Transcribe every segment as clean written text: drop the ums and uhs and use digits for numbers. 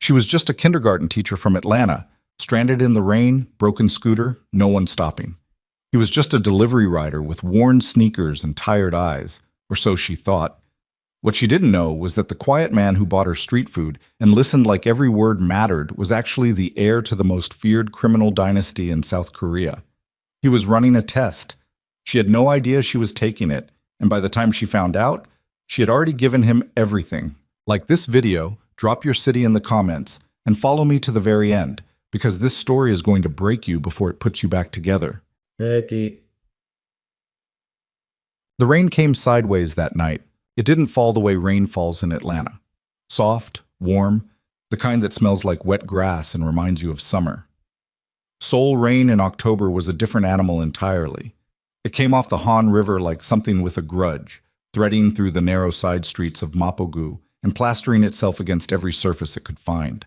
She was just a kindergarten teacher from Atlanta, stranded in the rain, broken scooter, no one stopping. He was just a delivery rider with worn sneakers and tired eyes, or so she thought. What she didn't know was that the quiet man who bought her street food and listened like every word mattered was actually the heir to the most feared criminal dynasty in South Korea. He was running a test. She had no idea she was taking it, and by the time she found out, she had already given him everything. Like this video, drop your city in the comments and follow me to the very end, because this story is going to break you before it puts you back together. The rain came sideways that night. It didn't fall the way rain falls in Atlanta. Soft, warm, the kind that smells like wet grass and reminds you of summer. Seoul rain in October was a different animal entirely. It came off the Han River like something with a grudge, threading through the narrow side streets of Mapogu and plastering itself against every surface it could find.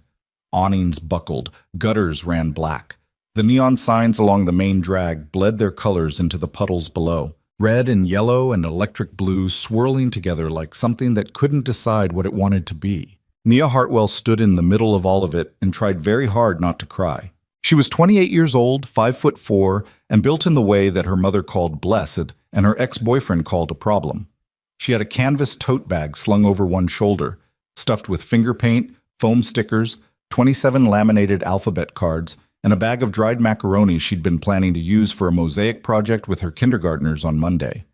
Awnings buckled, gutters ran black. The neon signs along the main drag bled their colors into the puddles below. Red and yellow and electric blue swirling together like something that couldn't decide what it wanted to be. Nia Hartwell stood in the middle of all of it and tried very hard not to cry. She was 28 years old, 5'4", and built in the way that her mother called blessed and her ex-boyfriend called a problem. She had a canvas tote bag slung over one shoulder, stuffed with finger paint, foam stickers, 27 laminated alphabet cards, and a bag of dried macaroni she'd been planning to use for a mosaic project with her kindergartners on Monday.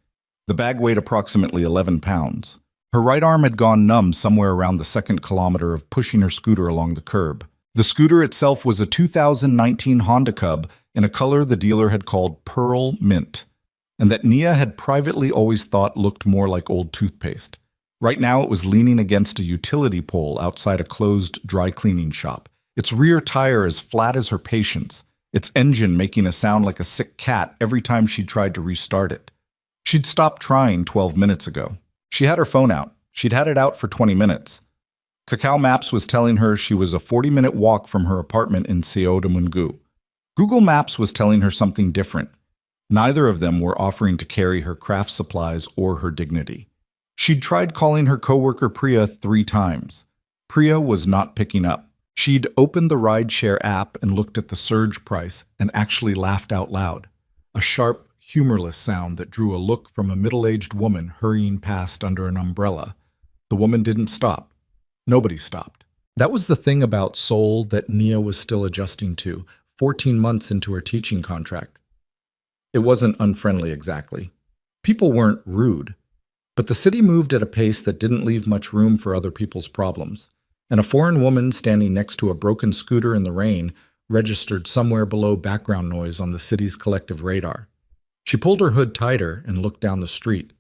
The bag weighed approximately 11 pounds. Her right arm had gone numb somewhere around the second kilometer of pushing her scooter along the curb. The scooter itself was a 2019 Honda Cub in a color the dealer had called Pearl Mint, and that Nia had privately always thought looked more like old toothpaste. Right now it was leaning against a utility pole outside a closed dry cleaning shop. Its rear tire as flat as her patience, its engine making a sound like a sick cat every time she tried to restart it. She'd stopped trying 12 minutes ago. She had her phone out. She'd had it out for 20 minutes. Kakao Maps was telling her she was a 40-minute walk from her apartment in Seodamungu. Google Maps was telling her something different. Neither of them were offering to carry her craft supplies or her dignity. She'd tried calling her coworker Priya 3 times. Priya was not picking up. She'd opened the rideshare app and looked at the surge price and actually laughed out loud. A sharp, humorless sound that drew a look from a middle-aged woman hurrying past under an umbrella. The woman didn't stop. Nobody stopped. That was the thing about Seoul that Nia was still adjusting to, 14 months into her teaching contract. It wasn't unfriendly exactly. People weren't rude. But the city moved at a pace that didn't leave much room for other people's problems. And a foreign woman standing next to a broken scooter in the rain registered somewhere below background noise on the city's collective radar. She pulled her hood tighter and looked down the street.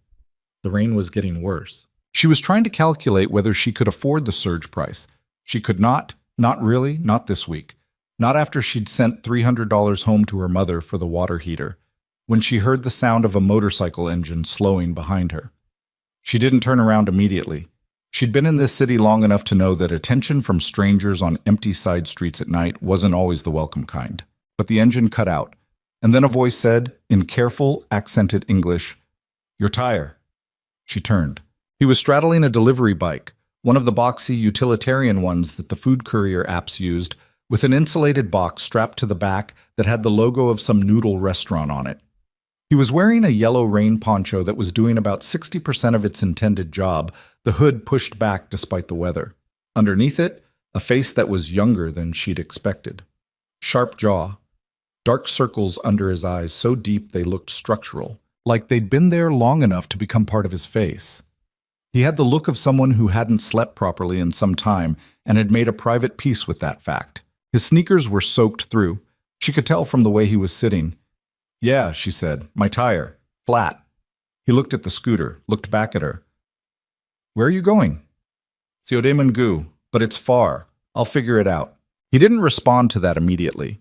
The rain was getting worse. She was trying to calculate whether she could afford the surge price. She could not really, not this week. Not after she'd sent $300 home to her mother for the water heater, when she heard the sound of a motorcycle engine slowing behind her. She didn't turn around immediately. She'd been in this city long enough to know that attention from strangers on empty side streets at night wasn't always the welcome kind. But the engine cut out, and then a voice said, in careful, accented English, "Your tire." She turned. He was straddling a delivery bike, one of the boxy utilitarian ones that the food courier apps used, with an insulated box strapped to the back that had the logo of some noodle restaurant on it. He was wearing a yellow rain poncho that was doing about 60% of its intended job, the hood pushed back despite the weather. Underneath it, a face that was younger than she'd expected. Sharp jaw, dark circles under his eyes so deep they looked structural, like they'd been there long enough to become part of his face. He had the look of someone who hadn't slept properly in some time and had made a private peace with that fact. His sneakers were soaked through. She could tell from the way he was sitting. "Yeah," she said, "my tire. Flat." He looked at the scooter, looked back at her. "Where are you going?" "Seodaemungu, but it's far. I'll figure it out." He didn't respond to that immediately.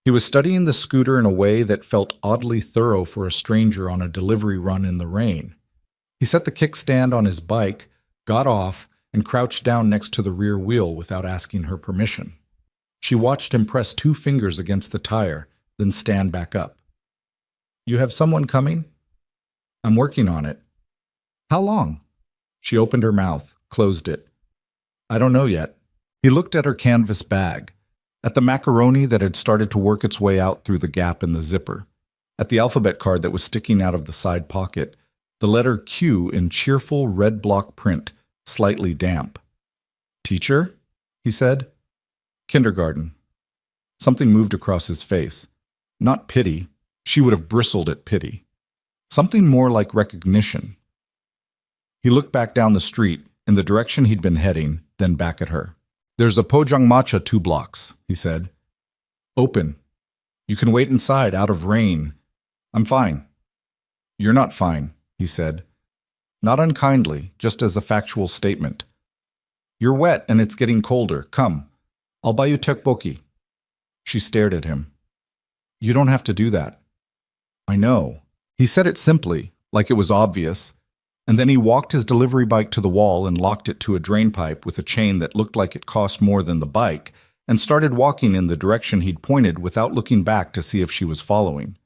He was studying the scooter in a way that felt oddly thorough for a stranger on a delivery run in the rain. He set the kickstand on his bike, got off, and crouched down next to the rear wheel without asking her permission. She watched him press 2 fingers against the tire, then stand back up. "You have someone coming?" "I'm working on it." "How long?" She opened her mouth, closed it. "I don't know yet." He looked at her canvas bag, at the macaroni that had started to work its way out through the gap in the zipper, at the alphabet card that was sticking out of the side pocket, the letter Q in cheerful red block print, slightly damp. "Teacher?" he said. "Kindergarten." Something moved across his face. Not pity. She would have bristled at pity. Something more like recognition. He looked back down the street, in the direction he'd been heading, then back at her. "There's a Pojangmatcha 2 blocks," he said. "Open. You can wait inside, out of rain. I'm fine." "You're not fine," he said. Not unkindly, just as a factual statement. "You're wet and it's getting colder. Come. I'll buy you tteokbokki." She stared at him. "You don't have to do that." "I know." He said it simply, like it was obvious, and then he walked his delivery bike to the wall and locked it to a drain pipe with a chain that looked like it cost more than the bike, and started walking in the direction he'd pointed without looking back to see if she was following.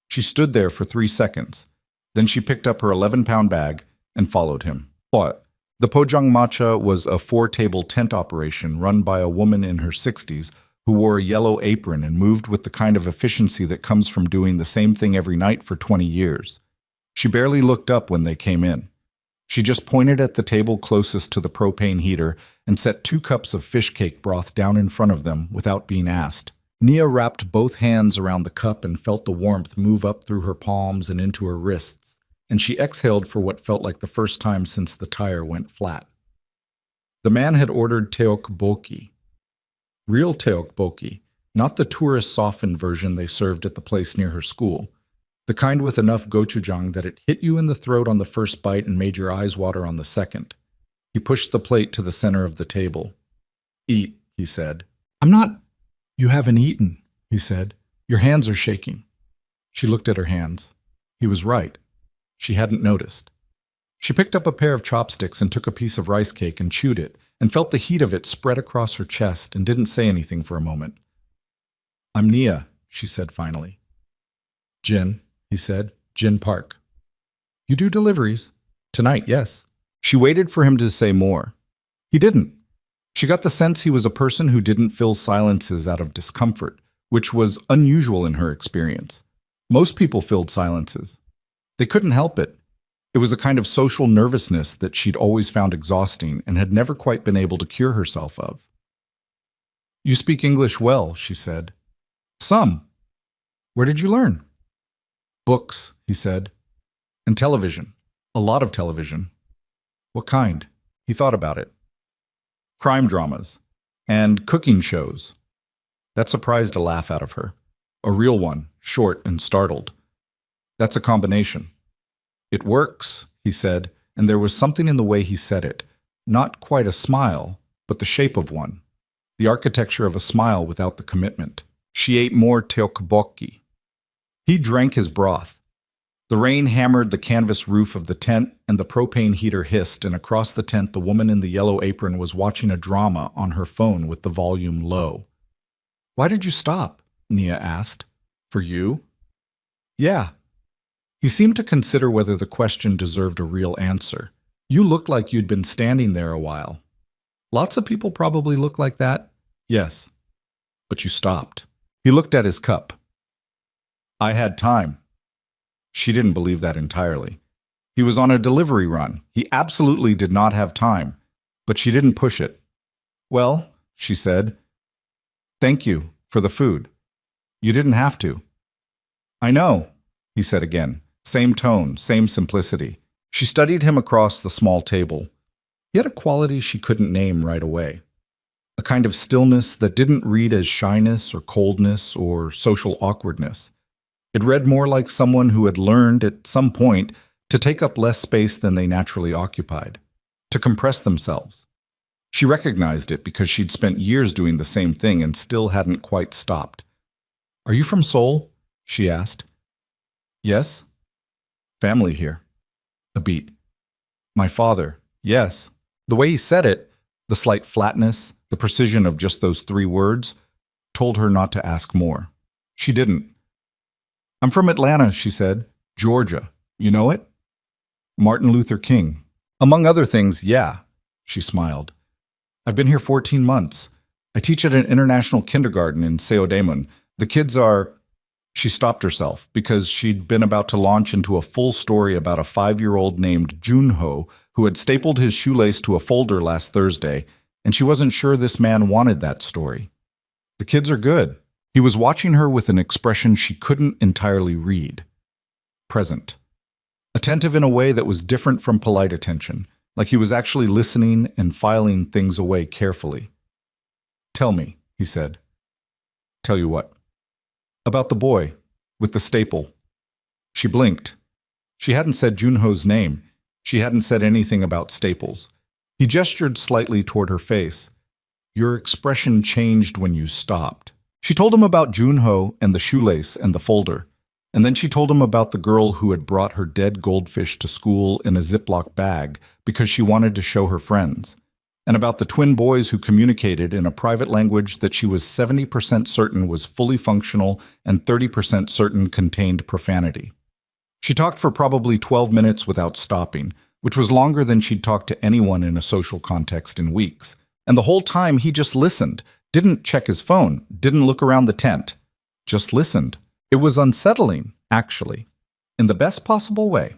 She stood there for 3 seconds. Then she picked up her 11-pound bag and followed him. What? The Pojangmatcha was a 4-table tent operation run by a woman in her 60s who wore a yellow apron and moved with the kind of efficiency that comes from doing the same thing every night for 20 years. She barely looked up when they came in. She just pointed at the table closest to the propane heater and set 2 cups of fish cake broth down in front of them without being asked. Nia wrapped both hands around the cup and felt the warmth move up through her palms and into her wrists, and she exhaled for what felt like the first time since the tire went flat. The man had ordered tteokbokki. Real tteokbokki, not the tourist softened version they served at the place near her school. The kind with enough gochujang that it hit you in the throat on the first bite and made your eyes water on the second. He pushed the plate to the center of the table. "Eat," he said. "I'm not—" "You haven't eaten," he said. "Your hands are shaking." She looked at her hands. He was right. She hadn't noticed. She picked up a pair of chopsticks and took a piece of rice cake and chewed it, and felt the heat of it spread across her chest and didn't say anything for a moment. "I'm Nia," she said finally. "Jin," he said. "Jin Park." "You do deliveries?" "Tonight, yes." She waited for him to say more. He didn't. She got the sense he was a person who didn't fill silences out of discomfort, which was unusual in her experience. Most people filled silences. They couldn't help it. It was a kind of social nervousness that she'd always found exhausting and had never quite been able to cure herself of. "You speak English well," she said. "Some." "Where did you learn?" "Books," he said. "And television. A lot of television." "What kind?" He thought about it. "Crime dramas. And cooking shows." That surprised a laugh out of her. A real one, short and startled. "That's a combination." "It works," he said, and there was something in the way he said it. Not quite a smile, but the shape of one. The architecture of a smile without the commitment. She ate more tteokbokki. He drank his broth. The rain hammered the canvas roof of the tent, and the propane heater hissed, and across the tent the woman in the yellow apron was watching a drama on her phone with the volume low. "Why did you stop?" Nia asked. "For you?" "Yeah." He seemed to consider whether the question deserved a real answer. "You looked like you'd been standing there a while." "Lots of people probably look like that." "Yes." "But you stopped." He looked at his cup. "I had time." She didn't believe that entirely. He was on a delivery run. He absolutely did not have time. But she didn't push it. "Well," she said, "thank you for the food. You didn't have to." "I know," he said again. Same tone, same simplicity. She studied him across the small table. He had a quality she couldn't name right away. A kind of stillness that didn't read as shyness or coldness or social awkwardness. It read more like someone who had learned at some point to take up less space than they naturally occupied, to compress themselves. She recognized it because she'd spent years doing the same thing and still hadn't quite stopped. "Are you from Seoul?" she asked. "Yes." "Family here." A beat. "My father." "Yes." The way he said it, the slight flatness, the precision of just those 3 words, told her not to ask more. She didn't. "I'm from Atlanta," she said. "Georgia. You know it?" "Martin Luther King." "Among other things, yeah." She smiled. "I've been here 14 months. I teach at an international kindergarten in Seodaemun. The kids are... She stopped herself because she'd been about to launch into a full story about a 5-year-old named Junho who had stapled his shoelace to a folder last Thursday, and she wasn't sure this man wanted that story. The kids are good. He was watching her with an expression she couldn't entirely read. Present. Attentive in a way that was different from polite attention, like he was actually listening and filing things away carefully. Tell me, he said. Tell you what? About the boy, with the staple. She blinked. She hadn't said Junho's name. She hadn't said anything about staples. He gestured slightly toward her face. Your expression changed when you stopped. She told him about Junho and the shoelace and the folder, and then she told him about the girl who had brought her dead goldfish to school in a Ziploc bag because she wanted to show her friends, and about the twin boys who communicated in a private language that she was 70% certain was fully functional and 30% certain contained profanity. She talked for probably 12 minutes without stopping, which was longer than she'd talked to anyone in a social context in weeks. And the whole time he just listened, didn't check his phone, didn't look around the tent, just listened. It was unsettling, actually, in the best possible way.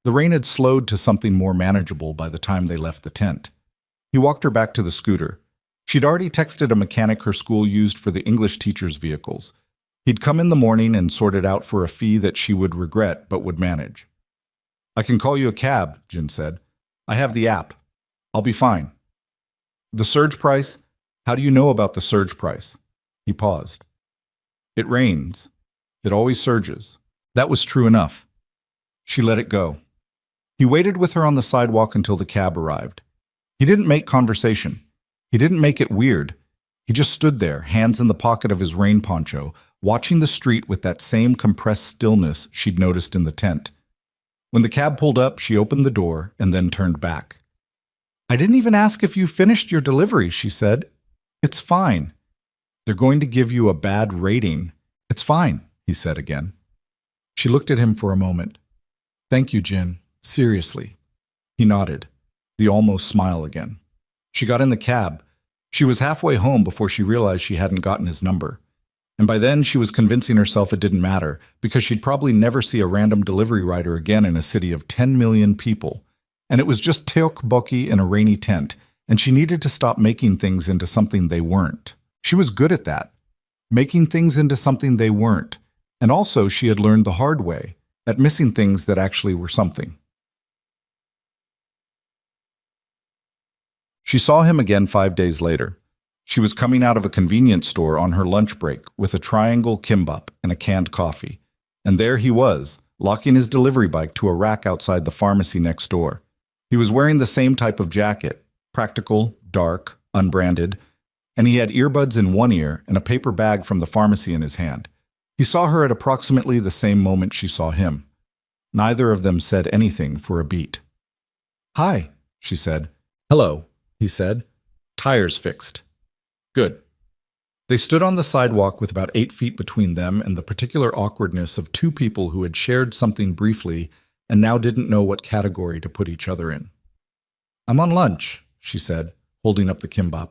The rain had slowed to something more manageable by the time they left the tent. He walked her back to the scooter. She'd already texted a mechanic her school used for the English teachers' vehicles. He'd come in the morning and sort it out for a fee that she would regret but would manage. I can call you a cab, Jin said. I have the app. I'll be fine. The surge price? How do you know about the surge price? He paused. It rains. It always surges. That was true enough. She let it go. He waited with her on the sidewalk until the cab arrived. He didn't make conversation. He didn't make it weird. He just stood there, hands in the pocket of his rain poncho, watching the street with that same compressed stillness she'd noticed in the tent. When the cab pulled up, she opened the door and then turned back. I didn't even ask if you finished your delivery, she said. It's fine. They're going to give you a bad rating. It's fine, he said again. She looked at him for a moment. Thank you, Jin. Seriously. He nodded, the almost smile again. She got in the cab. She was halfway home before she realized she hadn't gotten his number. And by then she was convincing herself it didn't matter, because she'd probably never see a random delivery rider again in a city of 10 million people. And it was just tteokbokki in a rainy tent, and she needed to stop making things into something they weren't. She was good at that, making things into something they weren't. And also she had learned the hard way, at missing things that actually were something. She saw him again 5 days later. She was coming out of a convenience store on her lunch break with a triangle kimbap and a canned coffee. And there he was, locking his delivery bike to a rack outside the pharmacy next door. He was wearing the same type of jacket, practical, dark, unbranded, and he had earbuds in one ear and a paper bag from the pharmacy in his hand. He saw her at approximately the same moment she saw him. Neither of them said anything for a beat. Hi, she said. Hello, he said. Tires fixed. Good. They stood on the sidewalk with about 8 feet between them and the particular awkwardness of two people who had shared something briefly and now didn't know what category to put each other in. I'm on lunch, she said, holding up the kimbap.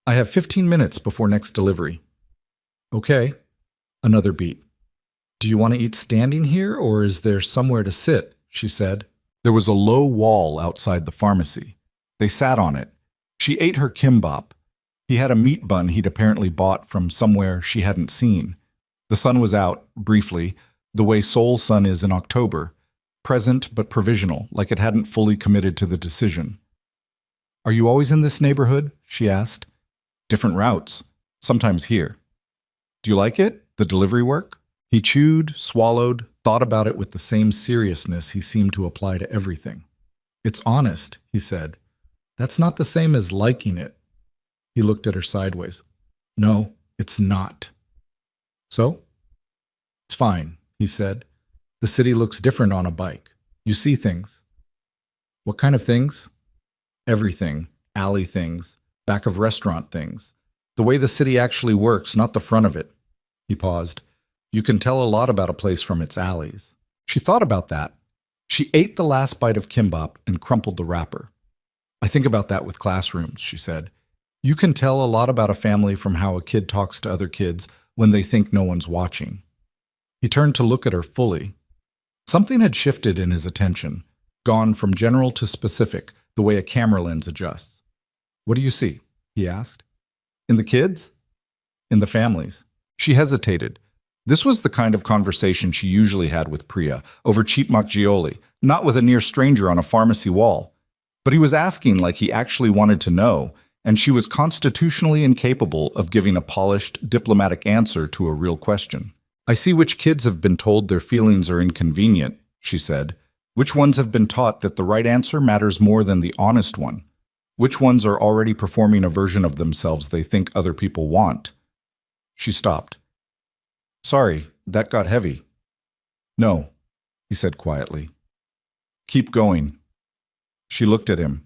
I have 15 minutes before next delivery. Okay. Another beat. Do you want to eat standing here, or is there somewhere to sit? She said. There was a low wall outside the pharmacy. They sat on it. She ate her kimbap. He had a meat bun he'd apparently bought from somewhere she hadn't seen. The sun was out, briefly, the way Seoul sun is in October, present but provisional, like it hadn't fully committed to the decision. Are you always in this neighborhood? She asked. Different routes, sometimes here. Do you like it, the delivery work? He chewed, swallowed, thought about it with the same seriousness he seemed to apply to everything. It's honest, he said. That's not the same as liking it. He looked at her sideways. No, it's not. So? It's fine, he said. The city looks different on a bike. You see things. What kind of things? Everything. Alley things. Back of restaurant things. The way the city actually works, not the front of it. He paused. You can tell a lot about a place from its alleys. She thought about that. She ate the last bite of kimbap and crumpled the wrapper. I think about that with classrooms, she said. You can tell a lot about a family from how a kid talks to other kids when they think no one's watching. He turned to look at her fully. Something had shifted in his attention, gone from general to specific, the way a camera lens adjusts. What do you see? He asked. In the kids? In the families. She hesitated. This was the kind of conversation she usually had with Priya, over cheap macchioli, not with a near stranger on a pharmacy wall. But he was asking like he actually wanted to know, and she was constitutionally incapable of giving a polished, diplomatic answer to a real question. I see which kids have been told their feelings are inconvenient, she said. Which ones have been taught that the right answer matters more than the honest one? Which ones are already performing a version of themselves they think other people want? She stopped. Sorry, that got heavy. No, he said quietly. Keep going. She looked at him.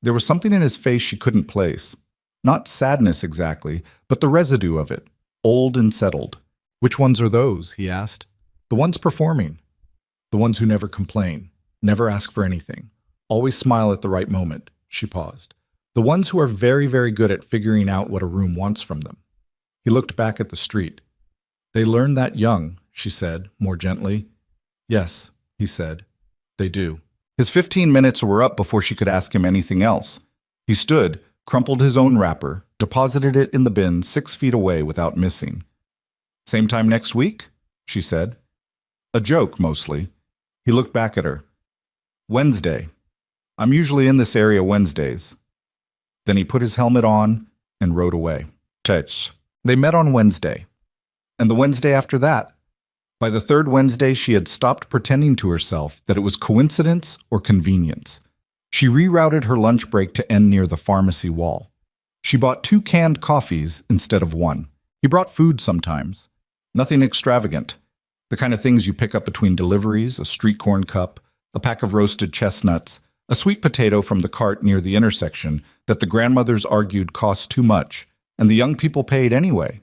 There was something in his face she couldn't place. Not sadness exactly, but the residue of it, old and settled. Which ones are those? He asked. The ones performing. The ones who never complain, never ask for anything, always smile at the right moment. She paused. The ones who are very, very good at figuring out what a room wants from them. He looked back at the street. They learn that young, she said, more gently. Yes, he said. They do. His 15 minutes were up before she could ask him anything else. He stood, crumpled his own wrapper, deposited it in the bin 6 feet away without missing. Same time next week? She said. A joke, mostly. He looked back at her. Wednesday. I'm usually in this area Wednesdays. Then he put his helmet on and rode away. Touch. They met on Wednesday. And the Wednesday after that. By the third Wednesday, she had stopped pretending to herself that it was coincidence or convenience. She rerouted her lunch break to end near the pharmacy wall. She bought 2 canned coffees instead of 1. He brought food sometimes. Nothing extravagant. The kind of things you pick up between deliveries, a street corn cup, a pack of roasted chestnuts, a sweet potato from the cart near the intersection that the grandmothers argued cost too much, and the young people paid anyway.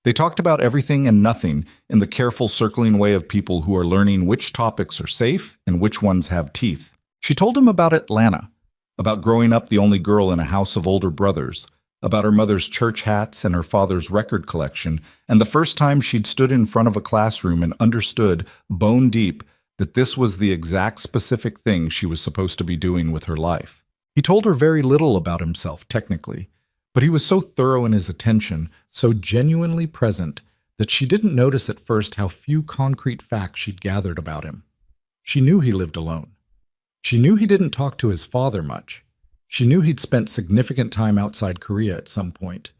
They talked about everything and nothing in the careful circling way of people who are learning which topics are safe and which ones have teeth. She told him about Atlanta, about growing up the only girl in a house of older brothers, about her mother's church hats and her father's record collection, and the first time she'd stood in front of a classroom and understood, bone deep, that this was the exact specific thing she was supposed to be doing with her life. He told her very little about himself, technically, but he was so thorough in his attention, so genuinely present, that she didn't notice at first how few concrete facts she'd gathered about him. She knew he lived alone. She knew he didn't talk to his father much. She knew he'd spent significant time outside Korea at some point.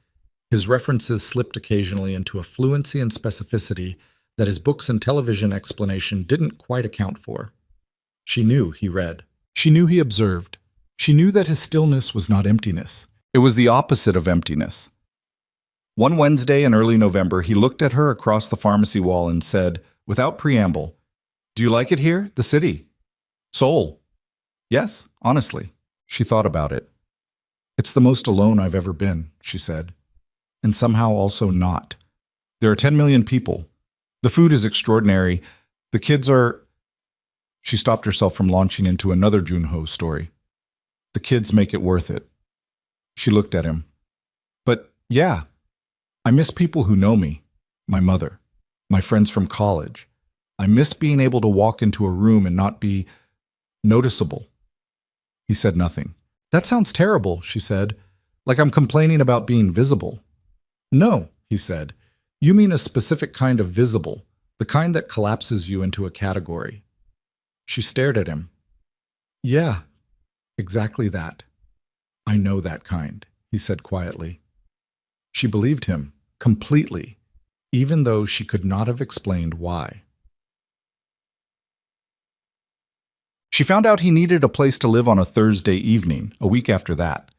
His references slipped occasionally into a fluency and specificity that his books and television explanation didn't quite account for. She knew he read. She knew he observed. She knew that his stillness was not emptiness. It was the opposite of emptiness. One Wednesday in early November, he looked at her across the pharmacy wall and said, without preamble, "Do you like it here, the city? Seoul?" "Yes, honestly." She thought about it. "It's the most alone I've ever been," she said. "And somehow also not. There are 10 million people. The food is extraordinary. The kids are..." She stopped herself from launching into another Junho story. "The kids make it worth it." She looked at him. "But yeah, I miss people who know me. My mother. My friends from college. I miss being able to walk into a room and not be noticeable." He said nothing. "That sounds terrible," she said. "Like I'm complaining about being visible." "No," he said. "You mean a specific kind of visible, the kind that collapses you into a category." She stared at him. "Yeah, exactly that. I know that kind," he said quietly. She believed him, completely, even though she could not have explained why. She found out he needed a place to live on a Thursday evening, a week after that.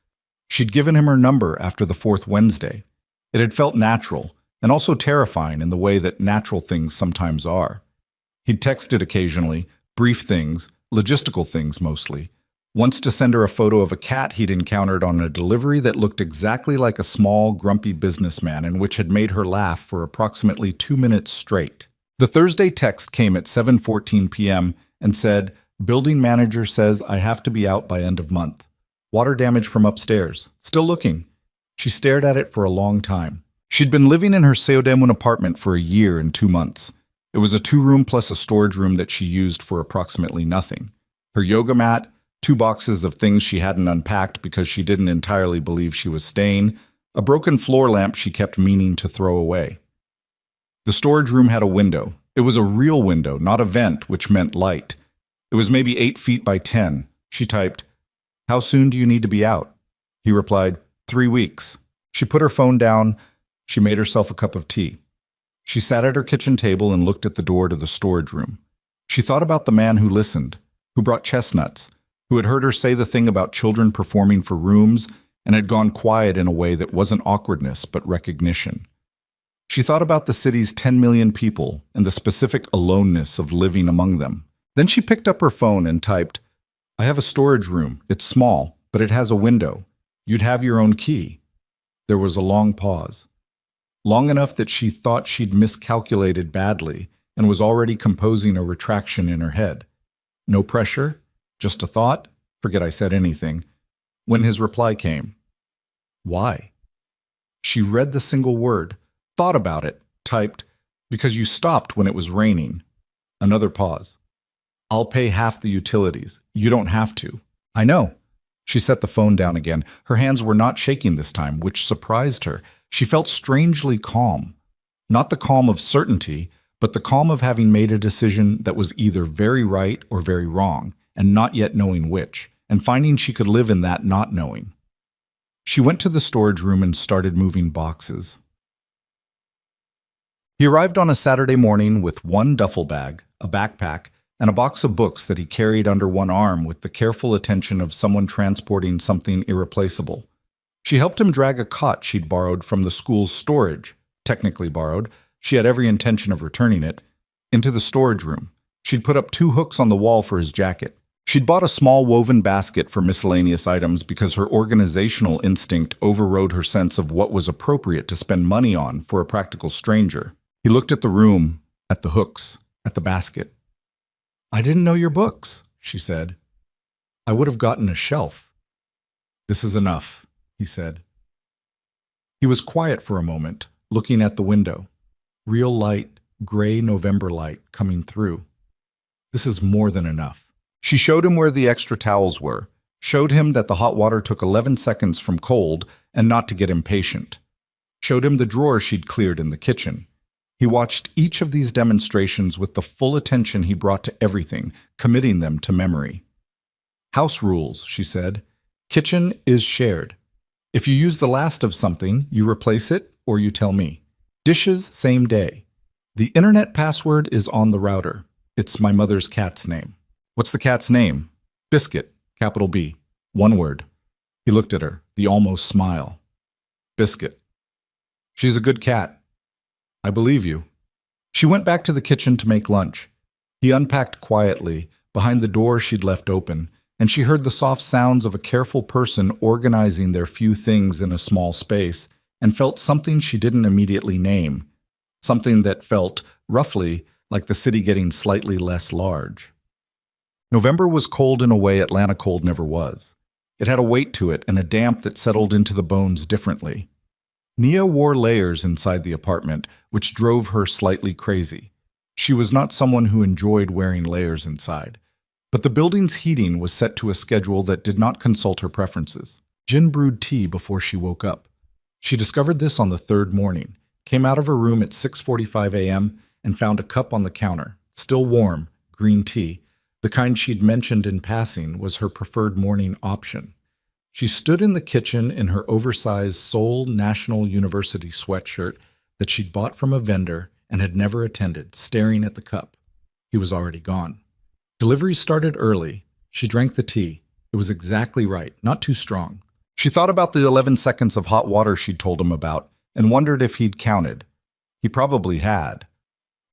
She'd given him her number after the 4th Wednesday. It had felt natural, and also terrifying in the way that natural things sometimes are. He'd texted occasionally, brief things, logistical things mostly. Once to send her a photo of a cat he'd encountered on a delivery that looked exactly like a small, grumpy businessman and which had made her laugh for approximately 2 minutes straight. The Thursday text came at 7:14 p.m. and said, "Building manager says I have to be out by end of month. Water damage from upstairs. Still looking. She stared at it for a long time. She'd been living in her Seodaemun apartment for a year and 2 months. It was a 2-room plus a storage room that she used for approximately nothing. Her yoga mat, 2 boxes of things she hadn't unpacked because she didn't entirely believe she was staying, a broken floor lamp she kept meaning to throw away. The storage room had a window. It was a real window, not a vent, which meant light. It was maybe 8 feet by 10. She typed, "How soon do you need to be out?" He replied, 3 weeks. She put her phone down. She made herself a cup of tea. She sat at her kitchen table and looked at the door to the storage room. She thought about the man who listened, who brought chestnuts, who had heard her say the thing about children performing for rooms and had gone quiet in a way that wasn't awkwardness but recognition. She thought about the city's 10 million people and the specific aloneness of living among them. Then she picked up her phone and typed, "I have a storage room. It's small, but it has a window. You'd have your own key." There was a long pause. Long enough that she thought she'd miscalculated badly and was already composing a retraction in her head. No pressure, just a thought, forget I said anything, when his reply came. "Why?" She read the single word, thought about it, typed, "Because you stopped when it was raining." Another pause. "I'll pay half the utilities. You don't have to." "I know." She set the phone down again. Her hands were not shaking this time, which surprised her. She felt strangely calm. Not the calm of certainty, but the calm of having made a decision that was either very right or very wrong, and not yet knowing which, and finding she could live in that not knowing. She went to the storage room and started moving boxes. He arrived on a Saturday morning with 1 duffel bag, a backpack, and a box of books that he carried under one arm with the careful attention of someone transporting something irreplaceable. She helped him drag a cot she'd borrowed from the school's storage, technically borrowed, she had every intention of returning it, into the storage room. She'd put up 2 hooks on the wall for his jacket. She'd bought a small woven basket for miscellaneous items because her organizational instinct overrode her sense of what was appropriate to spend money on for a practical stranger. He looked at the room, at the hooks, at the basket. "I didn't know your books," she said. "I would have gotten a shelf." "This is enough," he said. He was quiet for a moment, looking at the window. Real light, gray November light coming through. "This is more than enough." She showed him where the extra towels were, showed him that the hot water took 11 seconds from cold and not to get impatient. Showed him the drawer she'd cleared in the kitchen. He watched each of these demonstrations with the full attention he brought to everything, committing them to memory. "House rules," she said. "Kitchen is shared. If you use the last of something, you replace it or you tell me. Dishes, same day. The internet password is on the router. It's my mother's cat's name." "What's the cat's name?" "Biscuit, capital B. 1 word. He looked at her, the almost smile. "Biscuit. She's a good cat." "I believe you." She went back to the kitchen to make lunch. He unpacked quietly, behind the door she'd left open, and she heard the soft sounds of a careful person organizing their few things in a small space, and felt something she didn't immediately name, something that felt, roughly, like the city getting slightly less large. November was cold in a way Atlanta cold never was. It had a weight to it and a damp that settled into the bones differently. Nia wore layers inside the apartment, which drove her slightly crazy. She was not someone who enjoyed wearing layers inside. But the building's heating was set to a schedule that did not consult her preferences. Jin brewed tea before she woke up. She discovered this on the 3rd morning, came out of her room at 6:45 a.m. and found a cup on the counter, still warm, green tea. The kind she'd mentioned in passing was her preferred morning option. She stood in the kitchen in her oversized Seoul National University sweatshirt that she'd bought from a vendor and had never attended, staring at the cup. He was already gone. Delivery started early. She drank the tea. It was exactly right, not too strong. She thought about the 11 seconds of hot water she'd told him about and wondered if he'd counted. He probably had.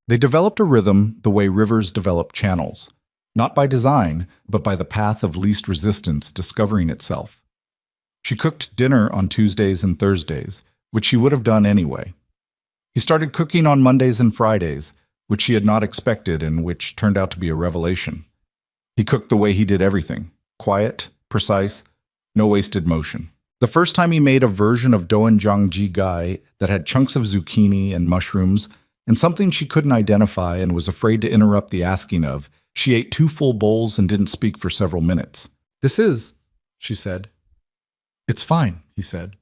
They developed a rhythm the way rivers develop channels, not by design, but by the path of least resistance discovering itself. She cooked dinner on Tuesdays and Thursdays, which she would have done anyway. He started cooking on Mondays and Fridays, which she had not expected and which turned out to be a revelation. He cooked the way he did everything, quiet, precise, No wasted motion. The first time he made a version of doenjang gai that had chunks of zucchini and mushrooms, and something she couldn't identify and was afraid to interrupt the asking of, she ate 2 full bowls and didn't speak for several minutes. "This is," she said. "It's fine," he said.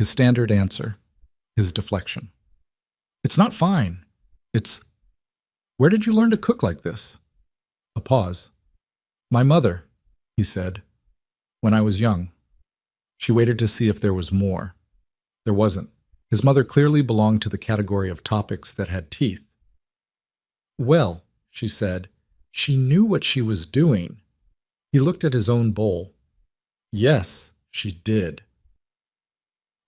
His standard answer. His deflection. "It's not fine. It's... Where did you learn to cook like this?" A pause. "My mother," he said. "When I was young." She waited to see if there was more. There wasn't. His mother clearly belonged to the category of topics that had teeth. "Well," she said, "she knew what she was doing." He looked at his own bowl. "Yes, she did."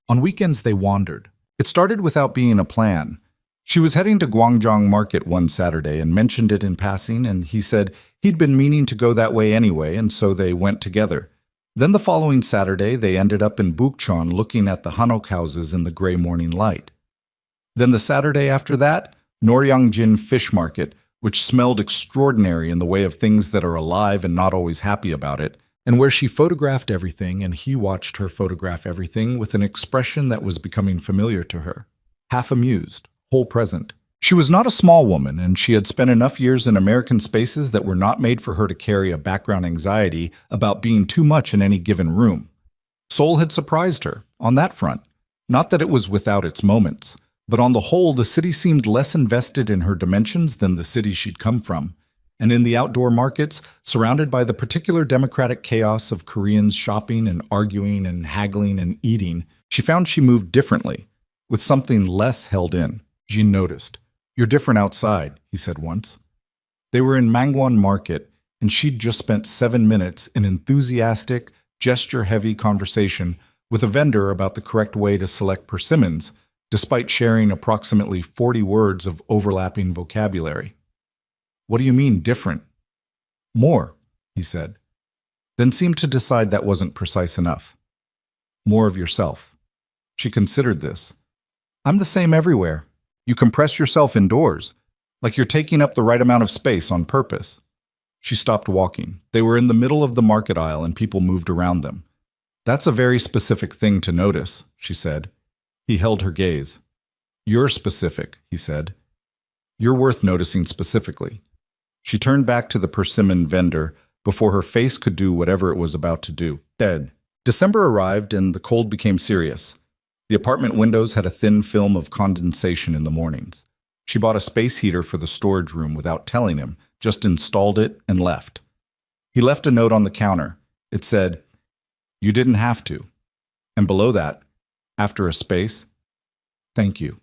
On weekends they wandered. It started without being a plan. She was heading to Guangzhou Market one Saturday and mentioned it in passing, and he said he'd been meaning to go that way anyway, and so they went together. Then the following Saturday, they ended up in Bukchon looking at the hanok houses in the gray morning light. Then the Saturday after that, Noryangjin Fish Market, which smelled extraordinary in the way of things that are alive and not always happy about it, and where she photographed everything and he watched her photograph everything with an expression that was becoming familiar to her. Half amused, whole present. She was not a small woman, and she had spent enough years in American spaces that were not made for her to carry a background anxiety about being too much in any given room. Seoul had surprised her, on that front. Not that it was without its moments, but on the whole the city seemed less invested in her dimensions than the city she'd come from. And in the outdoor markets, surrounded by the particular democratic chaos of Koreans shopping and arguing and haggling and eating, she found she moved differently, with something less held in. Jean noticed. "You're different outside," he said once. They were in Mangwon Market, and she'd just spent 7 minutes in enthusiastic, gesture-heavy conversation with a vendor about the correct way to select persimmons, despite sharing approximately 40 words of overlapping vocabulary. "What do you mean, different?" "More," he said, then seemed to decide that wasn't precise enough. "More of yourself." She considered this. "I'm the same everywhere. You compress yourself indoors, like you're taking up the right amount of space on purpose." She stopped walking. They were in the middle of the market aisle and people moved around them. "That's a very specific thing to notice," she said. He held her gaze. "You're specific," he said. "You're worth noticing specifically." She turned back to the persimmon vendor before her face could do whatever it was about to do. Dead. December arrived and the cold became serious. The apartment windows had a thin film of condensation in the mornings. She bought a space heater for the storage room without telling him, just installed it and left. He left a note on the counter. It said, "You didn't have to." And below that, after a space, "Thank you."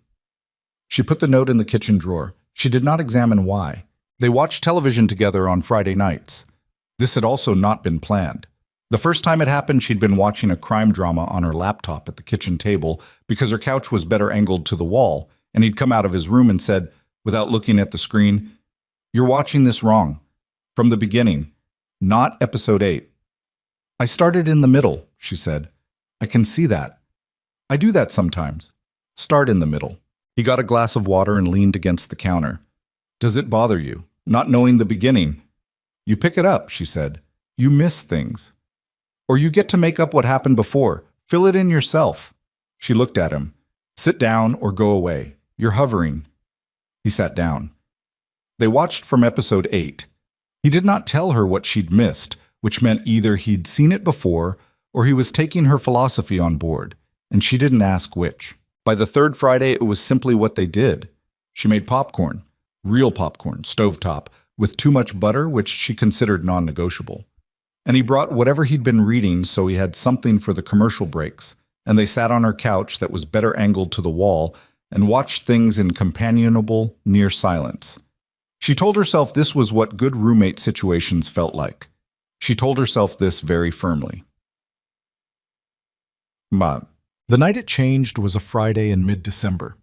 She put the note in the kitchen drawer. She did not examine why. They watched television together on Friday nights. This had also not been planned. The first time it happened, she'd been watching a crime drama on her laptop at the kitchen table because her couch was better angled to the wall, and he'd come out of his room and said, without looking at the screen, "You're watching this wrong. From the beginning. Not episode 8. "I started in the middle," she said. "I can see that. I do that sometimes. Start in the middle." He got a glass of water and leaned against the counter. "Does it bother you, not knowing the beginning?" "You pick it up," she said. "You miss things. Or you get to make up what happened before. Fill it in yourself." She looked at him. "Sit down or go away. You're hovering." He sat down. They watched from episode 8. He did not tell her what she'd missed, which meant either he'd seen it before or he was taking her philosophy on board, and she didn't ask which. By the third Friday, it was simply what they did. She made popcorn, real popcorn, stovetop, with too much butter, which she considered non-negotiable. And he brought whatever he'd been reading so he had something for the commercial breaks, and they sat on her couch that was better angled to the wall and watched things in companionable, near silence. She told herself this was what good roommate situations felt like. She told herself this very firmly. The night it changed was a Friday in mid-December.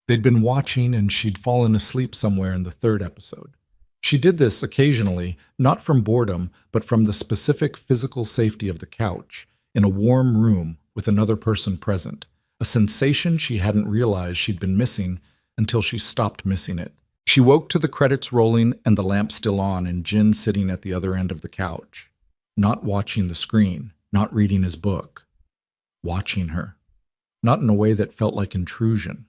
They'd been watching and she'd fallen asleep somewhere in the 3rd episode. She did this occasionally, not from boredom, but from the specific physical safety of the couch, in a warm room with another person present, a sensation she hadn't realized she'd been missing until she stopped missing it. She woke to the credits rolling and the lamp still on and Jin sitting at the other end of the couch, not watching the screen, not reading his book, watching her. Not in a way that felt like intrusion,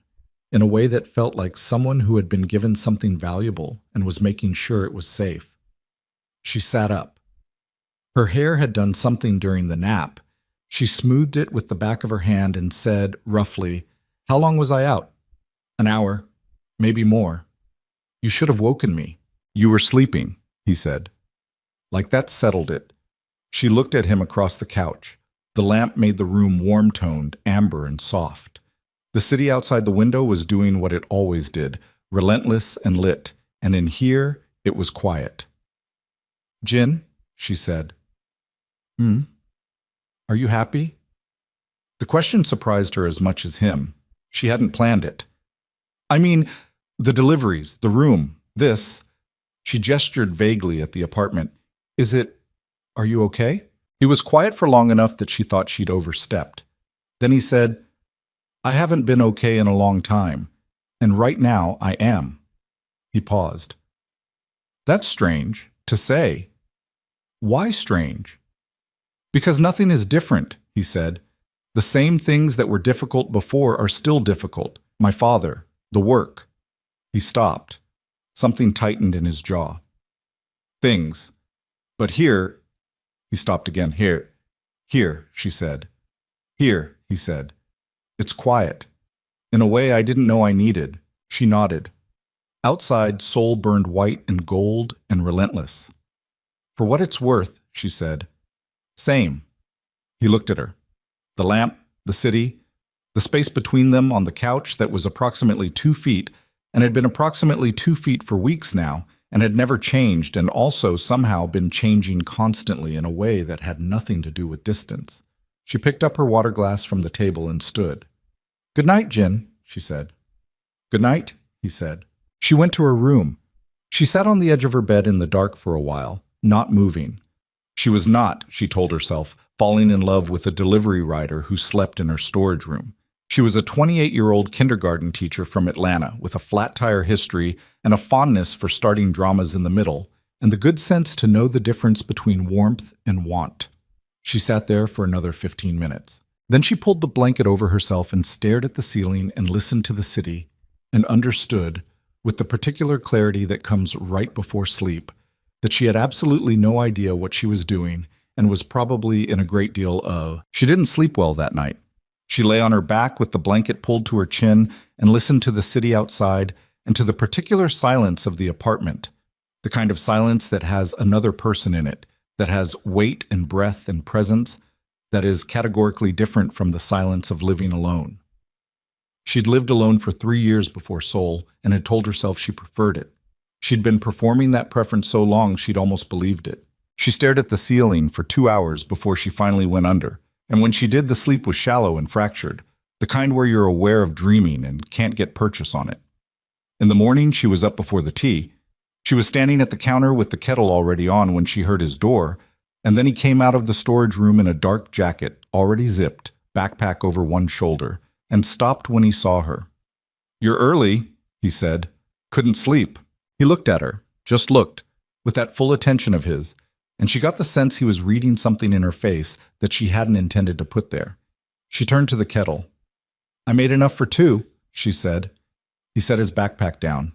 in a way that felt like someone who had been given something valuable and was making sure it was safe. She sat up. Her hair had done something during the nap. She smoothed it with the back of her hand and said, roughly, "How long was I out?" "An hour, maybe more." "You should have woken me." "You were sleeping," he said. Like that settled it. She looked at him across the couch. The lamp made the room warm-toned, amber and soft. The city outside the window was doing what it always did, relentless and lit, and in here it was quiet. "Jin," she said. Are you happy?" The question surprised her as much as him. She hadn't planned it. "I mean, the deliveries, the room, this." She gestured vaguely at the apartment. Are you okay?" He was quiet for long enough that she thought she'd overstepped. Then he said, "I haven't been okay in a long time, and right now I am." He paused. "That's strange to say." "Why strange?" "Because nothing is different," he said. "The same things that were difficult before are still difficult. My father, the work." He stopped. Something tightened in his jaw. "Things. But here," he stopped again. Here, she said. "Here," he said. "It's quiet. In a way I didn't know I needed." She nodded. Outside, Seoul burned white and gold and relentless. "For what it's worth," she said. "Same." He looked at her. The lamp, the city, the space between them on the couch that was approximately 2 feet and had been approximately 2 feet for weeks now and had never changed and also somehow been changing constantly in a way that had nothing to do with distance. She picked up her water glass from the table and stood. "Good night, Jin," she said. "Good night," he said. She went to her room. She sat on the edge of her bed in the dark for a while, not moving. She was not, she told herself, falling in love with a delivery rider who slept in her storage room. She was a 28-year-old kindergarten teacher from Atlanta with a flat-tire history and a fondness for starting dramas in the middle, and the good sense to know the difference between warmth and want. She sat there for another 15 minutes. Then she pulled the blanket over herself and stared at the ceiling and listened to the city, and understood, with the particular clarity that comes right before sleep, that she had absolutely no idea what she was doing and was probably in a great deal of. She didn't sleep well that night. She lay on her back with the blanket pulled to her chin and listened to the city outside and to the particular silence of the apartment, the kind of silence that has another person in it, that has weight and breath and presence, that is categorically different from the silence of living alone. She'd lived alone for 3 years before Seoul and had told herself she preferred it. She'd been performing that preference so long she'd almost believed it. She stared at the ceiling for 2 hours before she finally went under. And when she did, the sleep was shallow and fractured, the kind where you're aware of dreaming and can't get purchase on it. In the morning, she was up before the tea. She was standing at the counter with the kettle already on when she heard his door, and then he came out of the storage room in a dark jacket, already zipped, backpack over one shoulder, and stopped when he saw her. "You're early," he said. "Couldn't sleep." He looked at her, just looked, with that full attention of his, and she got the sense he was reading something in her face that she hadn't intended to put there. She turned to the kettle. "I made enough for 2, she said. He set his backpack down.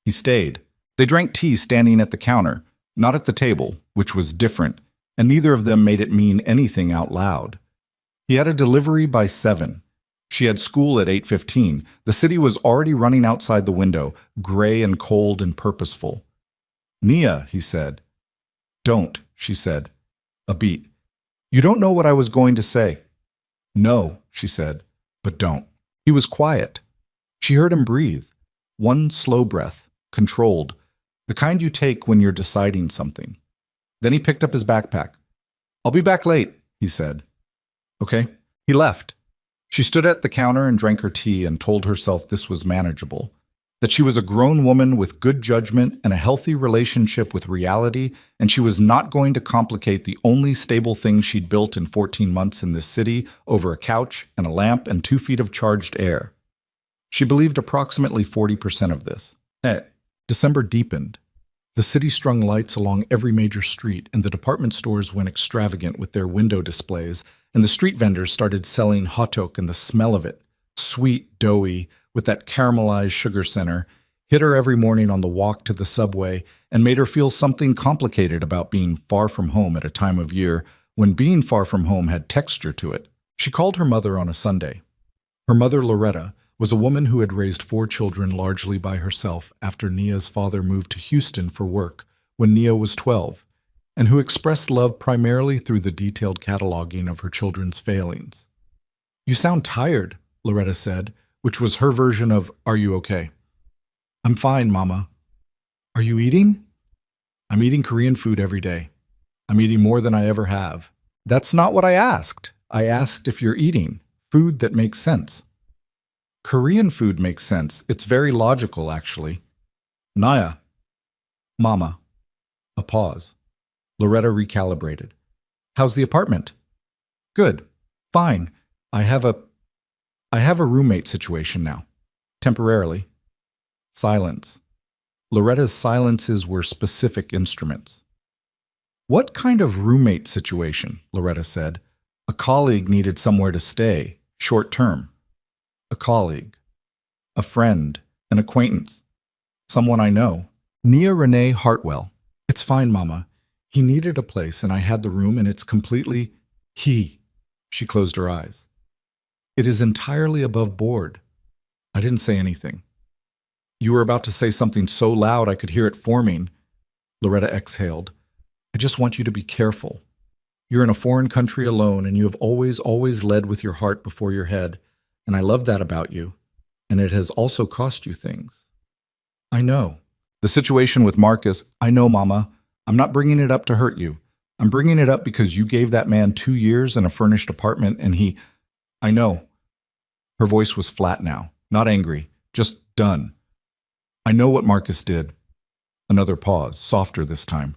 He stayed. They drank tea standing at the counter, not at the table, which was different, and neither of them made it mean anything out loud. He had a delivery by 7. She had school at 8:15. The city was already running outside the window, gray and cold and purposeful. "Nia," he said. "Don't," she said. A beat. "You don't know what I was going to say." "No," she said, "but don't." He was quiet. She heard him breathe. One slow breath, controlled, the kind you take when you're deciding something. Then he picked up his backpack. "I'll be back late," he said. "Okay." He left. She stood at the counter and drank her tea and told herself this was manageable, that she was a grown woman with good judgment and a healthy relationship with reality, and she was not going to complicate the only stable thing she'd built in 14 months in this city over a couch and a lamp and 2 feet of charged air. She believed approximately 40% of this. December deepened. The city strung lights along every major street, and the department stores went extravagant with their window displays, and the street vendors started selling hotdog, and the smell of it, sweet, doughy, with that caramelized sugar center, hit her every morning on the walk to the subway and made her feel something complicated about being far from home at a time of year when being far from home had texture to it. She called her mother on a Sunday. Her mother, Loretta, was a woman who had raised 4 children largely by herself after Nia's father moved to Houston for work when Nia was 12, and who expressed love primarily through the detailed cataloging of her children's failings. "You sound tired," Loretta said, which was her version of, "Are you okay?" "I'm fine, Mama." "Are you eating?" "I'm eating Korean food every day. I'm eating more than I ever have." "That's not what I asked. I asked if you're eating food that makes sense." "Korean food makes sense. It's very logical, actually." "Naya." "Mama." A pause. Loretta recalibrated. "How's the apartment?" "Good. Fine. I have a roommate situation now. Temporarily." Silence. Loretta's silences were specific instruments. "What kind of roommate situation?" Loretta said. "A colleague needed somewhere to stay, short term." "A colleague. A friend. An acquaintance. Someone I know." "Nia Renee Hartwell." "It's fine, Mama. He needed a place and I had the room and it's completely he." She closed her eyes. "It is entirely above board." I didn't say anything. "You were about to say something so loud I could hear it forming." Loretta exhaled. "I just want you to be careful. You're in a foreign country alone and you have always led with your heart before your head, and I love that about you, and it has also cost you things." "I know." "The situation with Marcus." "I know, Mama. I'm not bringing it up to hurt you. I'm bringing it up because you gave that man 2 years in a furnished apartment and he—" "I know." Her voice was flat now, not angry, just done. "I know what Marcus did." Another pause, softer this time.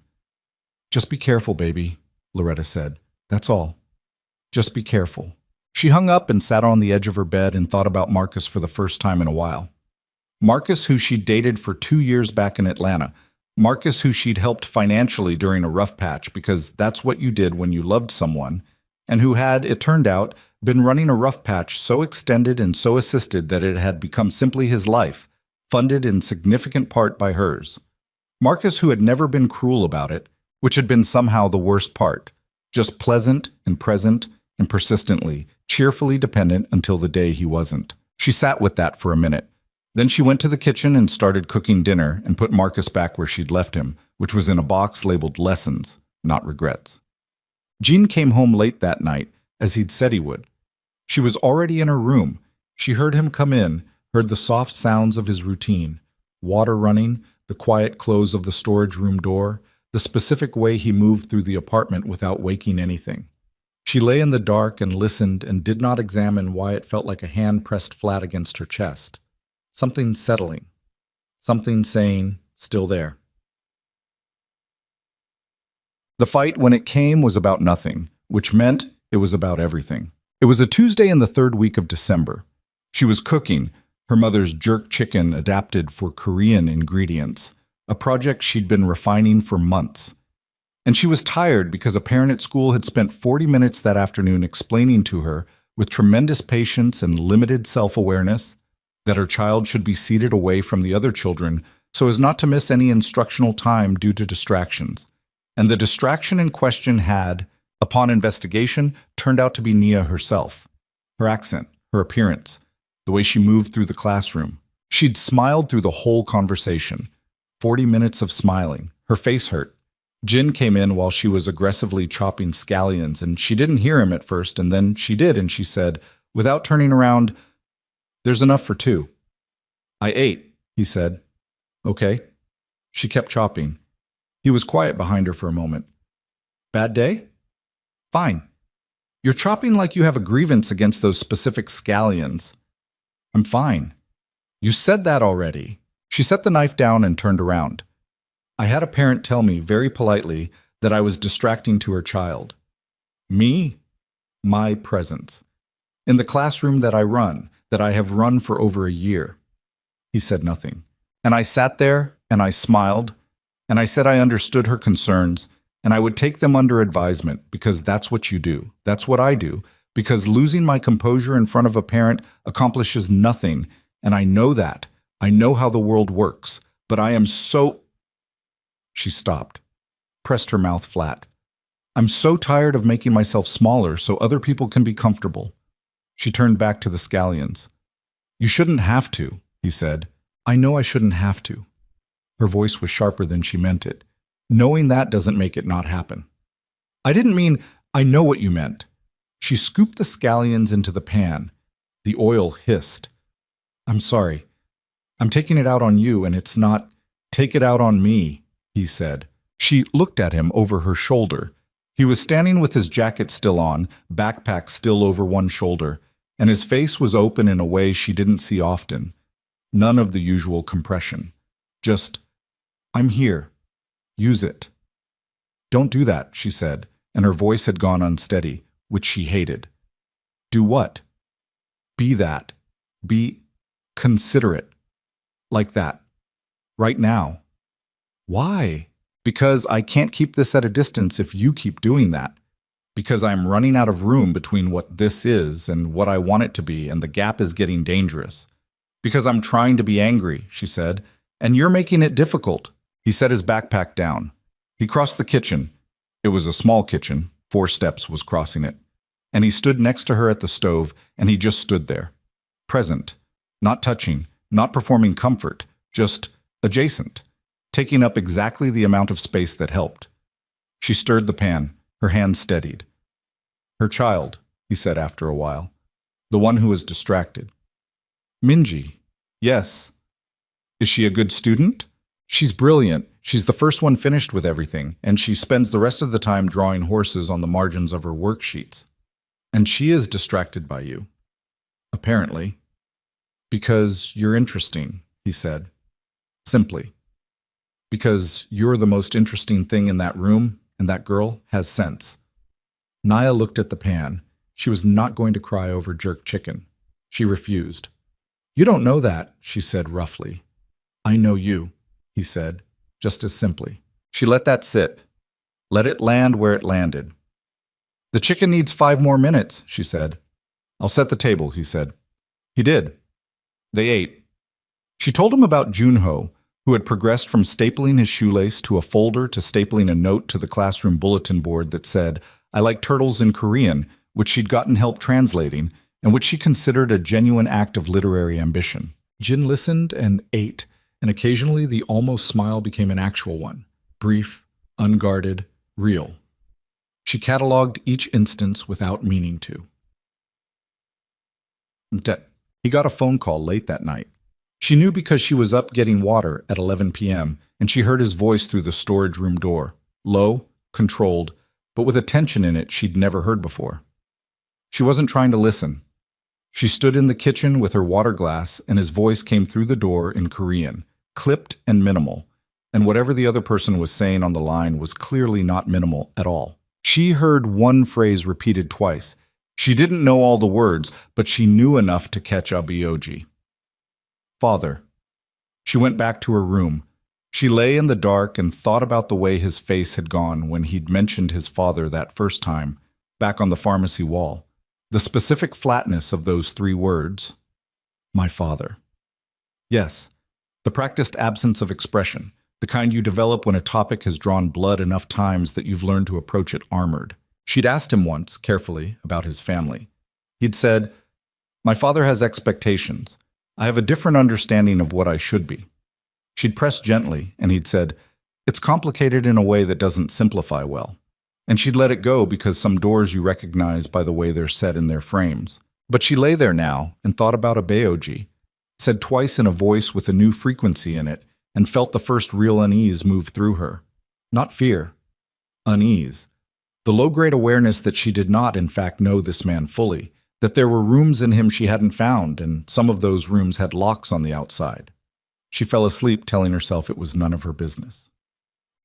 "Just be careful, baby," Loretta said. "That's all. Just be careful." She hung up and sat on the edge of her bed and thought about Marcus for the first time in a while. Marcus, who she'd dated for 2 years back in Atlanta. Marcus, who she'd helped financially during a rough patch, because that's what you did when you loved someone, and who had, it turned out, been running a rough patch so extended and so assisted that it had become simply his life, funded in significant part by hers. Marcus, who had never been cruel about it, which had been somehow the worst part, just pleasant and present and persistently, cheerfully dependent until the day he wasn't. She sat with that for a minute. Then she went to the kitchen and started cooking dinner and put Marcus back where she'd left him, which was in a box labeled lessons, not regrets. Jean came home late that night, as he'd said he would. She was already in her room. She heard him come in, heard the soft sounds of his routine, water running, the quiet close of the storage room door, the specific way he moved through the apartment without waking anything. She lay in the dark and listened and did not examine why it felt like a hand pressed flat against her chest. Something settling. Something saying, still there. The fight, when it came, was about nothing, which meant it was about everything. It was a Tuesday in the 3rd week of December. She was cooking, her mother's jerk chicken adapted for Korean ingredients, a project she'd been refining for months. And she was tired because a parent at school had spent 40 minutes that afternoon explaining to her, with tremendous patience and limited self-awareness, that her child should be seated away from the other children so as not to miss any instructional time due to distractions. And the distraction in question had, upon investigation, turned out to be Nia herself. Her accent, her appearance, the way she moved through the classroom. She'd smiled through the whole conversation. 40 minutes of smiling. Her face hurt. Jin came in while she was aggressively chopping scallions, and she didn't hear him at first, and then she did, and she said, without turning around, "There's enough for 2. "I ate," he said. "Okay." She kept chopping. He was quiet behind her for a moment. "Bad day?" "Fine." "You're chopping like you have a grievance against those specific scallions." "I'm fine." "You said that already." She set the knife down and turned around. "I had a parent tell me, very politely, that I was distracting to her child." "Me?" "My presence. In the classroom that I run, that I have run for over a year." He said nothing. And I sat there, and I smiled, And I said I understood her concerns, and I would take them under advisement because that's what you do. That's what I do, because losing my composure in front of a parent accomplishes nothing, and I know that. I know how the world works, but I am so... She stopped, pressed her mouth flat. I'm so tired of making myself smaller so other people can be comfortable. She turned back to the scallions. You shouldn't have to, he said. I know I shouldn't have to. Her voice was sharper than she meant it. Knowing that doesn't make it not happen. I didn't mean, I know what you meant. She scooped the scallions into the pan. The oil hissed. I'm sorry. I'm taking it out on you, and it's not, take it out on me, he said. She looked at him over her shoulder. He was standing with his jacket still on, backpack still over one shoulder, and his face was open in a way she didn't see often. None of the usual compression. Just, I'm here. Use it. Don't do that, she said, and her voice had gone unsteady, which she hated. Do what? Be that. Be considerate. Like that. Right now. Why? Because I can't keep this at a distance if you keep doing that. Because I'm running out of room between what this is and what I want it to be, and the gap is getting dangerous. Because I'm trying to be angry, she said, and you're making it difficult. He set his backpack down. He crossed the kitchen. It was a small kitchen. 4 steps was crossing it. And he stood next to her at the stove, and he just stood there. Present. Not touching. Not performing comfort. Just adjacent. Taking up exactly the amount of space that helped. She stirred the pan. Her hand steadied. Her child, he said after a while. The one who was distracted. Minji. Yes. Is she a good student? She's brilliant. She's the first one finished with everything, and she spends the rest of the time drawing horses on the margins of her worksheets. And she is distracted by you. Apparently. Because you're interesting, he said. Simply. Because you're the most interesting thing in that room, and that girl has sense. Naya looked at the pan. She was not going to cry over jerk chicken. She refused. You don't know that, she said roughly. I know you, he said, just as simply. She let that sit. Let it land where it landed. The chicken needs 5 more minutes, she said. I'll set the table, he said. He did. They ate. She told him about Junho, who had progressed from stapling his shoelace to a folder to stapling a note to the classroom bulletin board that said, I like turtles in Korean, which she'd gotten help translating, and which she considered a genuine act of literary ambition. Jin listened and ate, and occasionally the almost smile became an actual one, brief, unguarded, real. She catalogued each instance without meaning to. He got a phone call late that night. She knew because she was up getting water at 11 p.m., and she heard his voice through the storage room door, low, controlled, but with a tension in it she'd never heard before. She wasn't trying to listen. She stood in the kitchen with her water glass, and his voice came through the door in Korean, clipped and minimal, and whatever the other person was saying on the line was clearly not minimal at all. She heard one phrase repeated twice. She didn't know all the words, but she knew enough to catch Abioji. Father. She went back to her room. She lay in the dark and thought about the way his face had gone when he'd mentioned his father that first time, back on the pharmacy wall. The specific flatness of those 3 words. My father. Yes, the practiced absence of expression, the kind you develop when a topic has drawn blood enough times that you've learned to approach it armored. She'd asked him once, carefully, about his family. He'd said, My father has expectations. I have a different understanding of what I should be. She'd pressed gently, and he'd said, It's complicated in a way that doesn't simplify well. And she'd let it go because some doors you recognize by the way they're set in their frames. But she lay there now and thought about Abeoji, said twice in a voice with a new frequency in it, and felt the first real unease move through her. Not fear. Unease. The low-grade awareness that she did not, in fact, know this man fully, that there were rooms in him she hadn't found, and some of those rooms had locks on the outside. She fell asleep telling herself it was none of her business.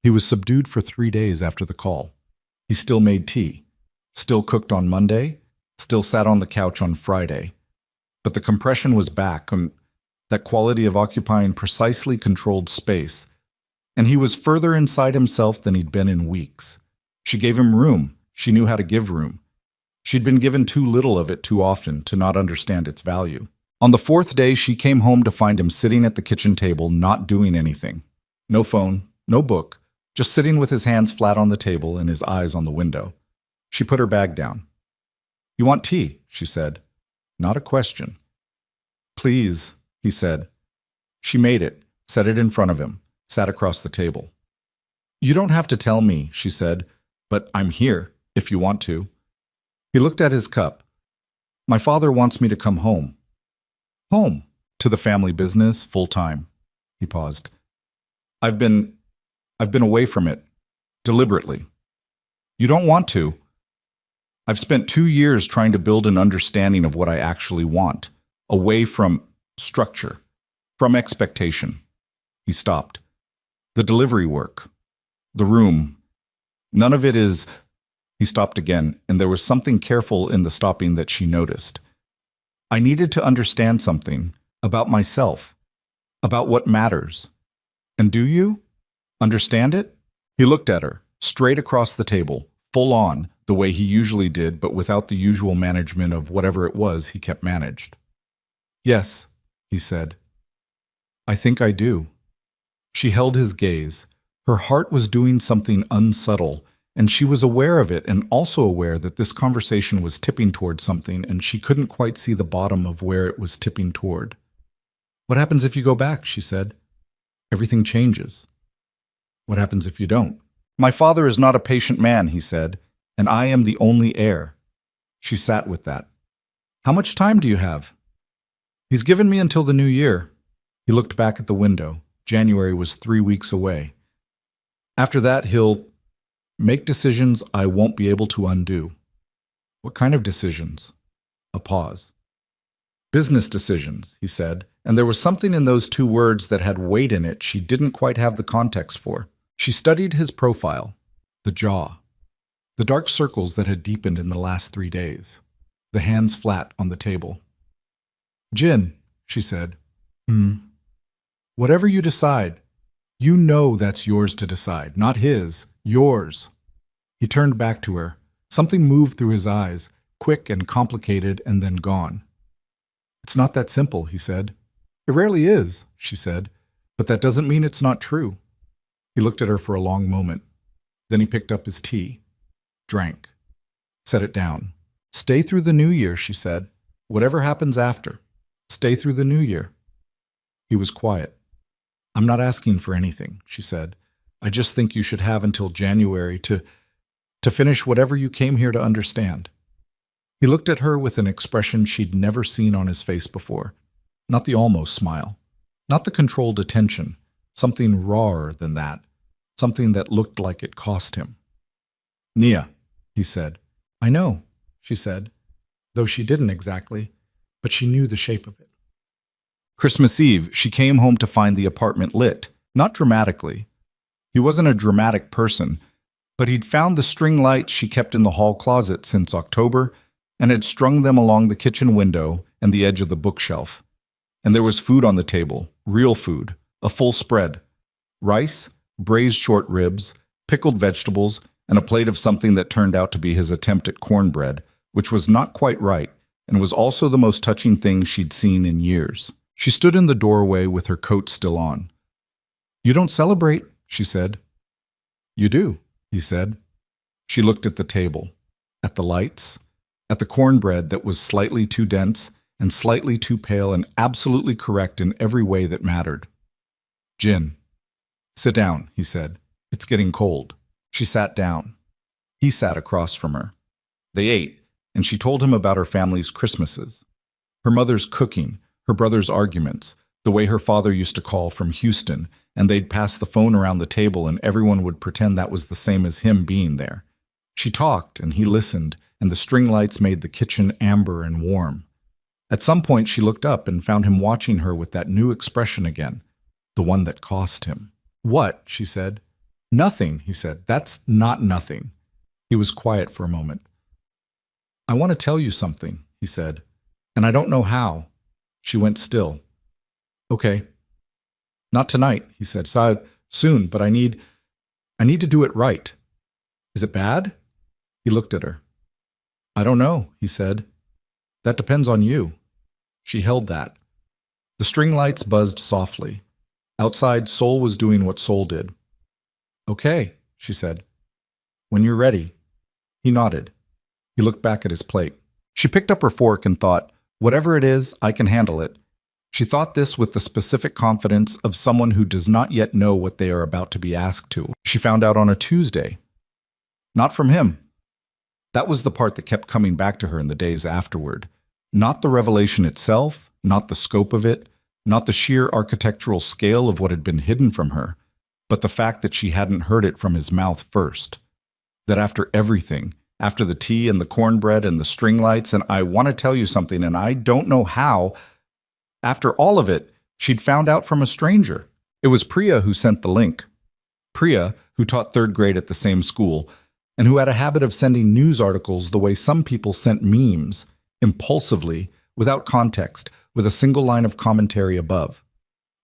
He was subdued for 3 days after the call. He still made tea, still cooked on Monday, still sat on the couch on Friday. But the compression was back, and that quality of occupying precisely controlled space, and he was further inside himself than he'd been in weeks. She gave him room. She knew how to give room. She'd been given too little of it too often to not understand its value. On the fourth day, she came home to find him sitting at the kitchen table, not doing anything. No phone, no book, just sitting with his hands flat on the table and his eyes on the window. She put her bag down. "You want tea?" she said. Not a question. "Please," he said. She made it, set it in front of him, sat across the table. "You don't have to tell me," she said, "but I'm here, if you want to." He looked at his cup. "My father wants me to come home." "Home? To the family business, full time." He paused. I've been away from it, deliberately." "You don't want to." "I've spent 2 years trying to build an understanding of what I actually want, away from structure, from expectation." He stopped. "The delivery work, the room, none of it is—" He stopped again, and there was something careful in the stopping that she noticed. "I needed to understand something about myself, about what matters. And do you understand it?" He looked at her, straight across the table, full on, the way he usually did, but without the usual management of whatever it was he kept managed. "Yes," he said. "I think I do." She held his gaze. Her heart was doing something unsubtle, and she was aware of it and also aware that this conversation was tipping toward something, and she couldn't quite see the bottom of where it was tipping toward. "What happens if you go back?" she said. "Everything changes." "What happens if you don't?" "My father is not a patient man," he said, "and I am the only heir." She sat with that. "How much time do you have?" "He's given me until the new year." He looked back at the window. January was 3 weeks away. "After that, he'll make decisions I won't be able to undo." "What kind of decisions?" A pause. "Business decisions," he said, and there was something in those 2 words that had weight in it she didn't quite have the context for. She studied his profile, the jaw, the dark circles that had deepened in the last 3 days, the hands flat on the table. "Jin," she said. "Whatever you decide, you know that's yours to decide, not his, yours." He turned back to her. Something moved through his eyes, quick and complicated and then gone. "It's not that simple," he said. "It rarely is," she said, "but that doesn't mean it's not true." He looked at her for a long moment. Then he picked up his tea, drank, set it down. "Stay through the new year," she said. "Whatever happens after, stay through the new year." He was quiet. "I'm not asking for anything," she said. "I just think you should have until January to finish whatever you came here to understand." He looked at her with an expression she'd never seen on his face before. Not the almost smile. Not the controlled attention. Something rawer than that. Something that looked like it cost him. "Nia," he said. "I know," she said, though she didn't exactly, but she knew the shape of it. Christmas Eve, she came home to find the apartment lit, not dramatically. He wasn't a dramatic person, but he'd found the string lights she kept in the hall closet since October and had strung them along the kitchen window and the edge of the bookshelf. And there was food on the table, real food, a full spread. Rice, braised short ribs, pickled vegetables, and a plate of something that turned out to be his attempt at cornbread, which was not quite right and was also the most touching thing she'd seen in years. She stood in the doorway with her coat still on. "You don't celebrate," she said. "You do," he said. She looked at the table, at the lights, at the cornbread that was slightly too dense and slightly too pale and absolutely correct in every way that mattered. "Jin, sit down," he said. "It's getting cold." She sat down. He sat across from her. They ate, and she told him about her family's Christmases. Her mother's cooking, her brother's arguments, the way her father used to call from Houston, and they'd pass the phone around the table and everyone would pretend that was the same as him being there. She talked, and he listened, and the string lights made the kitchen amber and warm. At some point she looked up and found him watching her with that new expression again, the one that cost him. "What?" she said. "Nothing," he said. "That's not nothing." He was quiet for a moment. "I want to tell you something," he said, "and I don't know how." She went still. "Okay." "Not tonight," he said. Soon, but I need to do it right. Is it bad? He looked at her. I don't know, he said. That depends on you. She held that. The string lights buzzed softly. Outside, Soul was doing what Soul did. Okay, she said. When you're ready. He nodded. He looked back at his plate. She picked up her fork and thought, whatever it is, I can handle it. She thought this with the specific confidence of someone who does not yet know what they are about to be asked to. She found out on a Tuesday. Not from him. That was the part that kept coming back to her in the days afterward. Not the revelation itself, not the scope of it, not the sheer architectural scale of what had been hidden from her, but the fact that she hadn't heard it from his mouth first. That after everything, after the tea and the cornbread and the string lights, and I want to tell you something, and I don't know how, after all of it, she'd found out from a stranger. It was Priya who sent the link. Priya, who taught third grade at the same school, and who had a habit of sending news articles the way some people sent memes, impulsively, without context, with a single line of commentary above.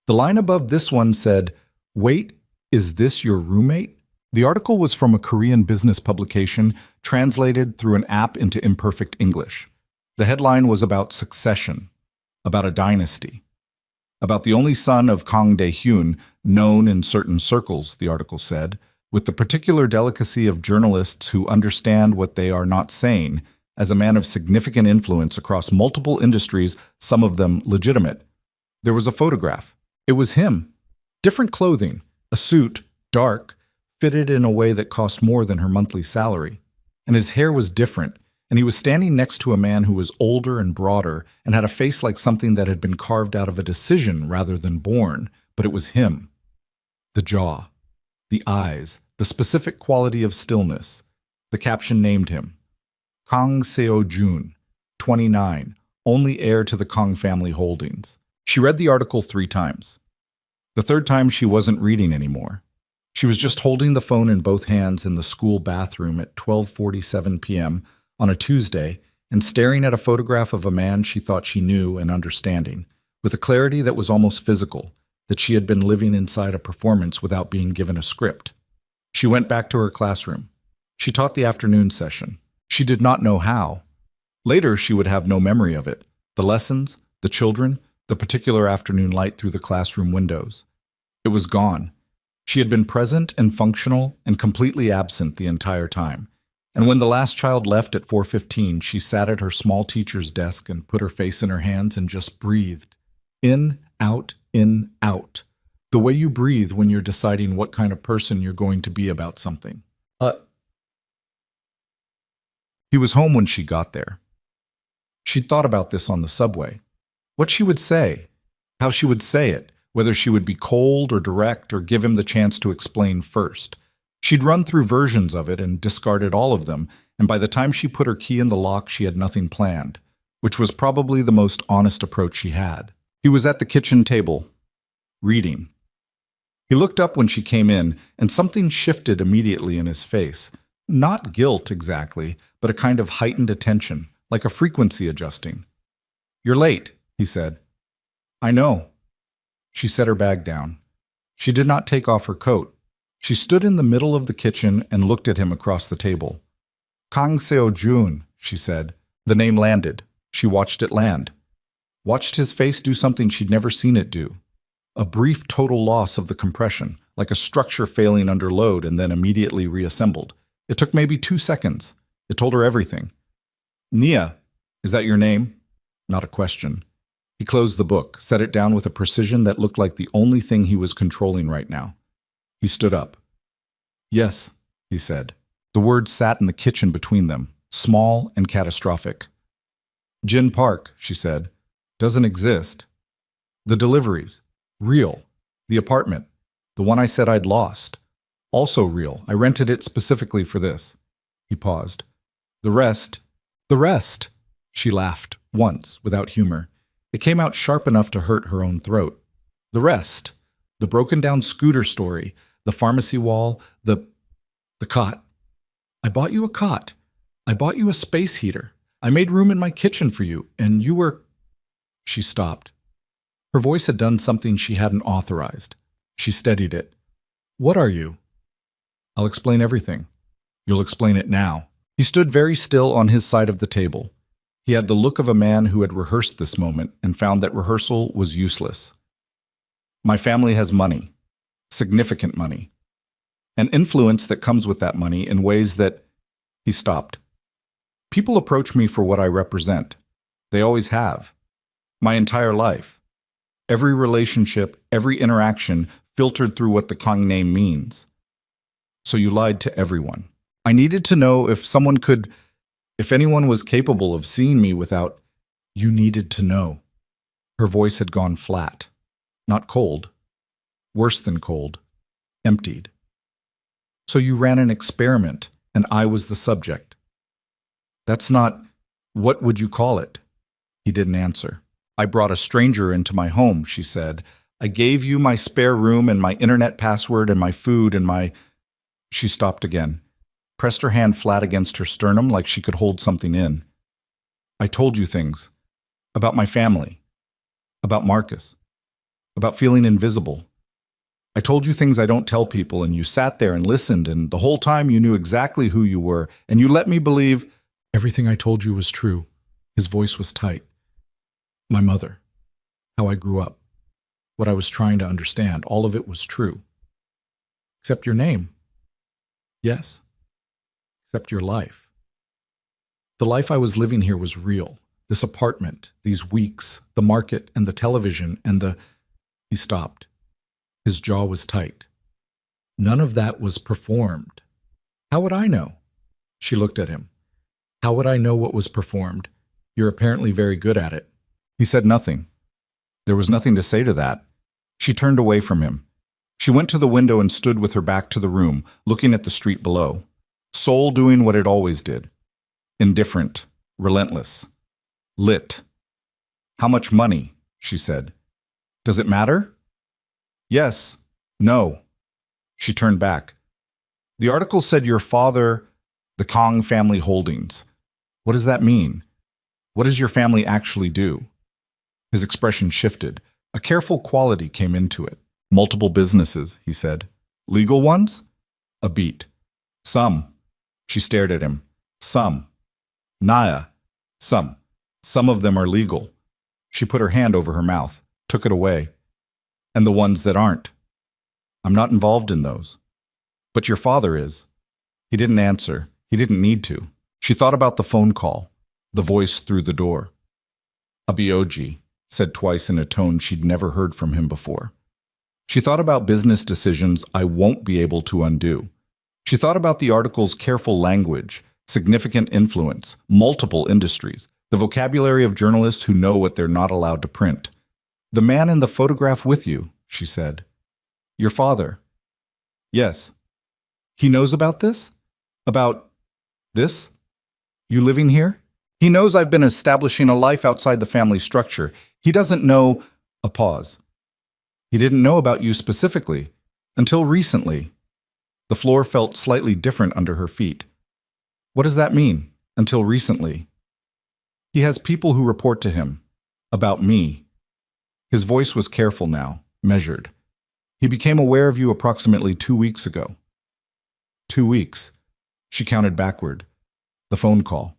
The line above this one said, "Wait, is this your roommate?" The article was from a Korean business publication, translated through an app into imperfect English. The headline was about succession, about a dynasty, about the only son of Kang Dae-hyun, known in certain circles, the article said, with the particular delicacy of journalists who understand what they are not saying, as a man of significant influence across multiple industries, some of them legitimate. There was a photograph. It was him. Different clothing, a suit, dark, fitted in a way that cost more than her monthly salary. And his hair was different, and he was standing next to a man who was older and broader and had a face like something that had been carved out of a decision rather than born, but it was him. The jaw, the eyes, the specific quality of stillness. The caption named him. Kang Seo-jun, 29, only heir to the Kang family holdings. She read the article 3 times. The third time she wasn't reading anymore. She was just holding the phone in both hands in the school bathroom at 12:47 p.m. on a Tuesday and staring at a photograph of a man she thought she knew and understanding, with a clarity that was almost physical, that she had been living inside a performance without being given a script. She went back to her classroom. She taught the afternoon session. She did not know how. Later, she would have no memory of it. The lessons, the children, the particular afternoon light through the classroom windows. It was gone. She had been present and functional and completely absent the entire time. And when the last child left at 4:15, she sat at her small teacher's desk and put her face in her hands and just breathed. In, out, in, out. The way you breathe when you're deciding what kind of person you're going to be about something. He was home when she got there. She'd thought about this on the subway. What she would say, how she would say it, whether she would be cold or direct or give him the chance to explain first. She'd run through versions of it and discarded all of them, and by the time she put her key in the lock, she had nothing planned, which was probably the most honest approach she had. He was at the kitchen table, reading. He looked up when she came in, and something shifted immediately in his face. Not guilt exactly, but a kind of heightened attention, like a frequency adjusting. "You're late," he said. "I know." She set her bag down. She did not take off her coat. She stood in the middle of the kitchen and looked at him across the table. "Kang Seo-jun," she said. The name landed. She watched it land. Watched his face do something she'd never seen it do. A brief total loss of the compression, like a structure failing under load and then immediately reassembled. It took maybe 2 seconds. It told her everything. "Nia, is that your name?" Not a question. He closed the book, set it down with a precision that looked like the only thing he was controlling right now. He stood up. "Yes," he said. The words sat in the kitchen between them, small and catastrophic. "Jin Park," she said, "doesn't exist. The deliveries, real. The apartment, the one I said I'd lost, also real. I rented it specifically for this." He paused. The rest, she laughed, once, without humor. It came out sharp enough to hurt her own throat. The rest, the broken-down scooter story, the pharmacy wall, the cot. "I bought you a cot. I bought you a space heater. I made room in my kitchen for you, and you were—" She stopped. Her voice had done something she hadn't authorized. She steadied it. What are you? I'll explain everything. You'll explain it now. He stood very still on his side of the table. He had the look of a man who had rehearsed this moment and found that rehearsal was useless. My family has money, significant money, and influence that comes with that money in ways that... He stopped. People approach me for what I represent. They always have. My entire life. Every relationship, every interaction filtered through what the Kong name means. So you lied to everyone. I needed to know if anyone was capable of seeing me without... You needed to know. Her voice had gone flat. Not cold. Worse than cold. Emptied. So you ran an experiment, and I was the subject. That's not... What would you call it? He didn't answer. I brought a stranger into my home, she said. I gave you my spare room and my internet password and my food and my... She stopped again, pressed her hand flat against her sternum like she could hold something in. I told you things. About my family. About Marcus. About feeling invisible. I told you things I don't tell people, and you sat there and listened, and the whole time you knew exactly who you were, and you let me believe... Everything I told you was true. His voice was tight. My mother. How I grew up. What I was trying to understand. All of it was true. Except your name. Yes. Except your life. The life I was living here was real. This apartment, these weeks, the market and the television and the... He stopped. His jaw was tight. None of that was performed. How would I know? She looked at him. How would I know what was performed? You're apparently very good at it. He said nothing. There was nothing to say to that. She turned away from him. She went to the window and stood with her back to the room, looking at the street below. Soul doing what it always did. Indifferent. Relentless. Lit. How much money? She said. Does it matter? Yes. No. She turned back. The article said your father, the Kong family holdings. What does that mean? What does your family actually do? His expression shifted. A careful quality came into it. Multiple businesses, he said. Legal ones? A beat. Some. She stared at him. Some. Naya. Some. Some of them are legal. She put her hand over her mouth, took it away. And the ones that aren't. I'm not involved in those. But your father is. He didn't answer. He didn't need to. She thought about the phone call, the voice through the door. Abioji, said twice in a tone she'd never heard from him before. She thought about business decisions I won't be able to undo. She thought about the article's careful language, significant influence, multiple industries, the vocabulary of journalists who know what they're not allowed to print. The man in the photograph with you, she said. Your father. Yes. He knows about this? About this? You living here? He knows I've been establishing a life outside the family structure. He doesn't know... A pause. He didn't know about you specifically. Until recently. The floor felt slightly different under her feet. What does that mean? Until recently. He has people who report to him. About me. His voice was careful now, measured. He became aware of you approximately 2 weeks ago. 2 weeks. She counted backward. The phone call.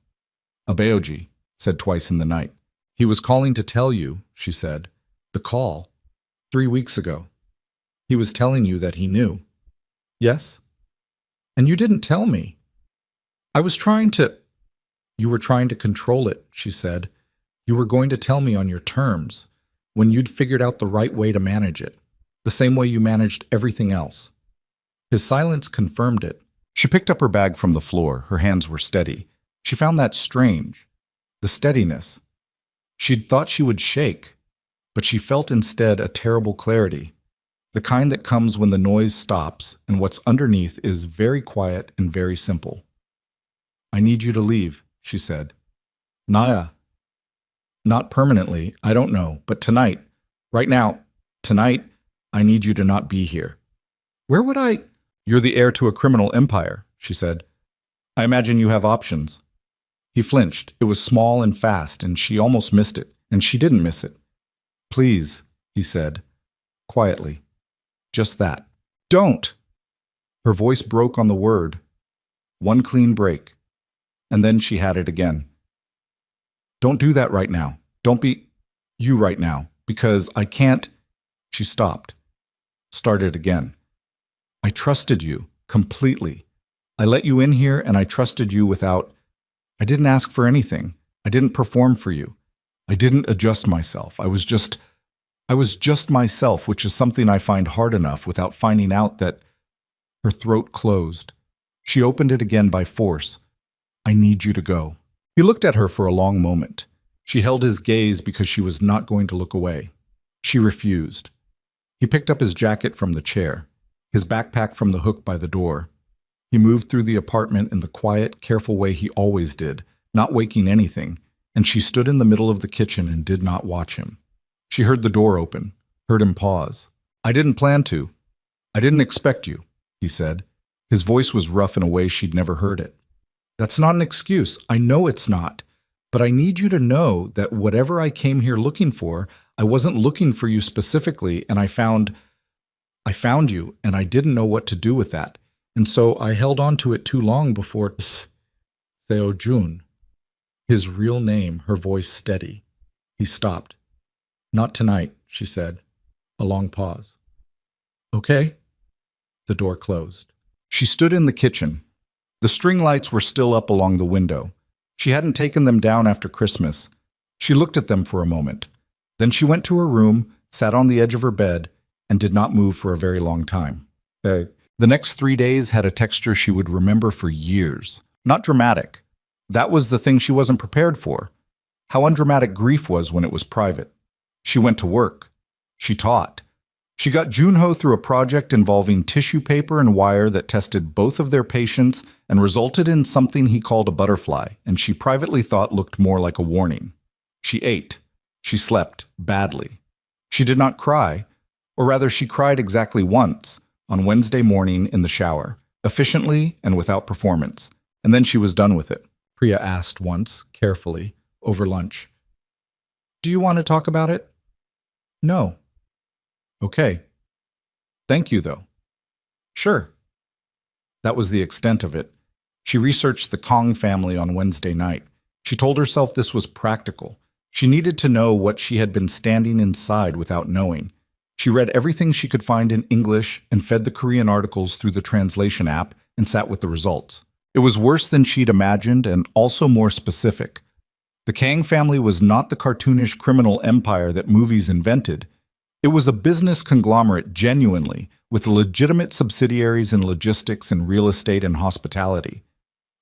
Abeoji, said twice in the night. He was calling to tell you, she said. The call. 3 weeks ago. He was telling you that he knew. Yes? And you didn't tell me. I was trying to... You were trying to control it, she said. You were going to tell me on your terms, when you'd figured out the right way to manage it, the same way you managed everything else. His silence confirmed it. She picked up her bag from the floor. Her hands were steady. She found that strange. The steadiness. She'd thought she would shake, but she felt instead a terrible clarity, the kind that comes when the noise stops and what's underneath is very quiet and very simple. I need you to leave, she said. Naya. Not permanently, I don't know, but tonight, right now, tonight, I need you to not be here. Where would I... You're the heir to a criminal empire, she said. I imagine you have options. He flinched. It was small and fast, and she almost missed it, and she didn't miss it. Please, he said, quietly. Just that. Don't! Her voice broke on the word. One clean break. And then she had it again. Don't do that right now. Don't be you right now, because I can't. She stopped. Started again. I trusted you completely. I let you in here and I trusted you without. I didn't ask for anything. I didn't perform for you. I didn't adjust myself. I was just myself, which is something I find hard enough without finding out that. Her throat closed. She opened it again by force. I need you to go. He looked at her for a long moment. She held his gaze because she was not going to look away. She refused. He picked up his jacket from the chair, his backpack from the hook by the door. He moved through the apartment in the quiet, careful way he always did, not waking anything, and she stood in the middle of the kitchen and did not watch him. She heard the door open, heard him pause. I didn't plan to. I didn't expect you, he said. His voice was rough in a way she'd never heard it. That's not an excuse. I know it's not. But I need you to know that whatever I came here looking for, I wasn't looking for you specifically, and I found you, and I didn't know what to do with that. And so I held on to it too long before Seo Jun. His real name, her voice steady. He stopped. Not tonight, she said. A long pause. Okay. The door closed. She stood in the kitchen. The string lights were still up along the window. She hadn't taken them down after Christmas. She looked at them for a moment. Then she went to her room, sat on the edge of her bed, and did not move for a very long time. The next 3 days had a texture she would remember for years. Not dramatic. That was the thing she wasn't prepared for. How undramatic grief was when it was private. She went to work. She taught. She got Junho through a project involving tissue paper and wire that tested both of their patients and resulted in something he called a butterfly, and she privately thought looked more like a warning. She ate. She slept badly. She did not cry, or rather she cried exactly once, on Wednesday morning in the shower, efficiently and without performance, and then she was done with it. Priya asked once, carefully, over lunch. Do you want to talk about it? No. Okay. Thank you, though. Sure. That was the extent of it. She researched the Kong family on Wednesday night. She told herself this was practical. She needed to know what she had been standing inside without knowing. She read everything she could find in English and fed the Korean articles through the translation app and sat with the results. It was worse than she'd imagined and also more specific. The Kang family was not the cartoonish criminal empire that movies invented. It was a business conglomerate genuinely, with legitimate subsidiaries in logistics and real estate and hospitality.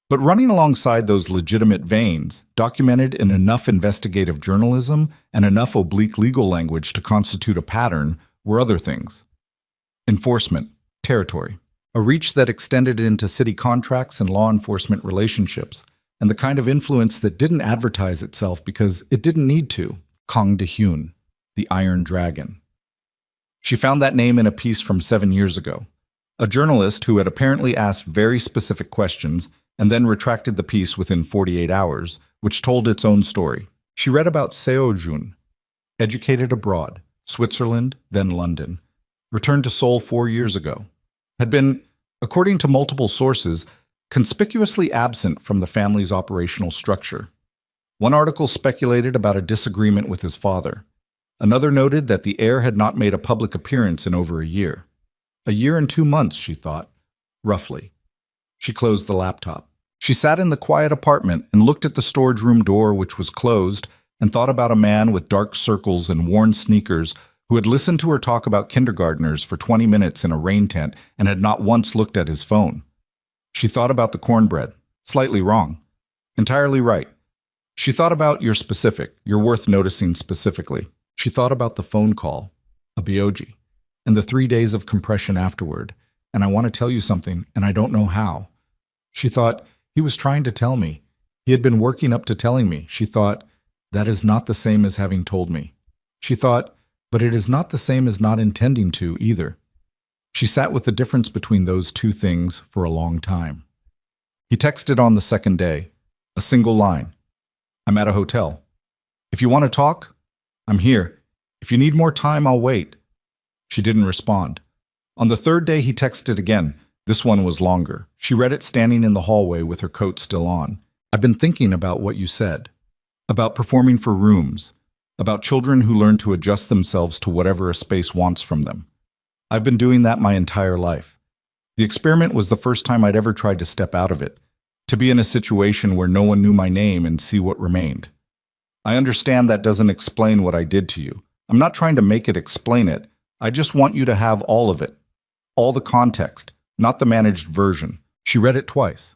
But running alongside those legitimate veins, documented in enough investigative journalism and enough oblique legal language to constitute a pattern, were other things. Enforcement, territory, a reach that extended into city contracts and law enforcement relationships, and the kind of influence that didn't advertise itself because it didn't need to. Kang De-hyun, the Iron Dragon. She found that name in a piece from 7 years ago. A journalist who had apparently asked very specific questions and then retracted the piece within 48 hours, which told its own story. She read about Seo Jun, educated abroad, Switzerland, then London, returned to Seoul 4 years ago, had been, according to multiple sources, conspicuously absent from the family's operational structure. One article speculated about a disagreement with his father. Another noted that the heir had not made a public appearance in over a year. A year and 2 months, she thought, roughly. She closed the laptop. She sat in the quiet apartment and looked at the storage room door, which was closed, and thought about a man with dark circles and worn sneakers who had listened to her talk about kindergartners for 20 minutes in a rain tent and had not once looked at his phone. She thought about the cornbread. Slightly wrong. Entirely right. She thought about you're specific, you're worth noticing specifically. She thought about the phone call, a bioji, and the 3 days of compression afterward, and I want to tell you something, and I don't know how. She thought, he was trying to tell me. He had been working up to telling me. She thought, that is not the same as having told me. She thought, but it is not the same as not intending to either. She sat with the difference between those two things for a long time. He texted on the second day, a single line. I'm at a hotel. If you want to talk, I'm here. If you need more time, I'll wait. She didn't respond. On the third day, he texted again, This one was longer. She read it standing in the hallway with her coat still on. I've been thinking about what you said. About performing for rooms. About children who learn to adjust themselves to whatever a space wants from them. I've been doing that my entire life. The experiment was the first time I'd ever tried to step out of it, to be in a situation where no one knew my name and see what remained. I understand that doesn't explain what I did to you. I'm not trying to make it explain it. I just want you to have all of it. All the context, not the managed version. She read it twice.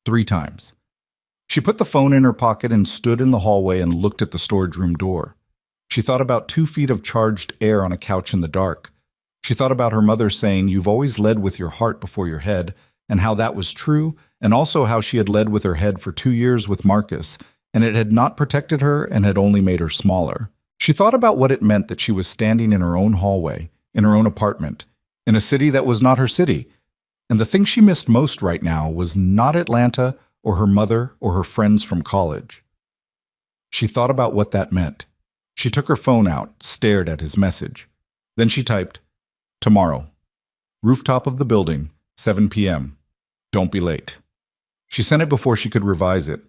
3 times. She put the phone in her pocket and stood in the hallway and looked at the storage room door. She thought about 2 feet of charged air on a couch in the dark. She thought about her mother saying, "You've always led with your heart before your head," and how that was true, and also how she had led with her head for 2 years with Marcus, and it had not protected her and had only made her smaller. She thought about what it meant that she was standing in her own hallway, in her own apartment, in a city that was not her city. And the thing she missed most right now was not Atlanta or her mother or her friends from college. She thought about what that meant. She took her phone out, stared at his message. Then she typed, "Tomorrow. Rooftop of the building, 7 p.m. Don't be late." She sent it before she could revise it.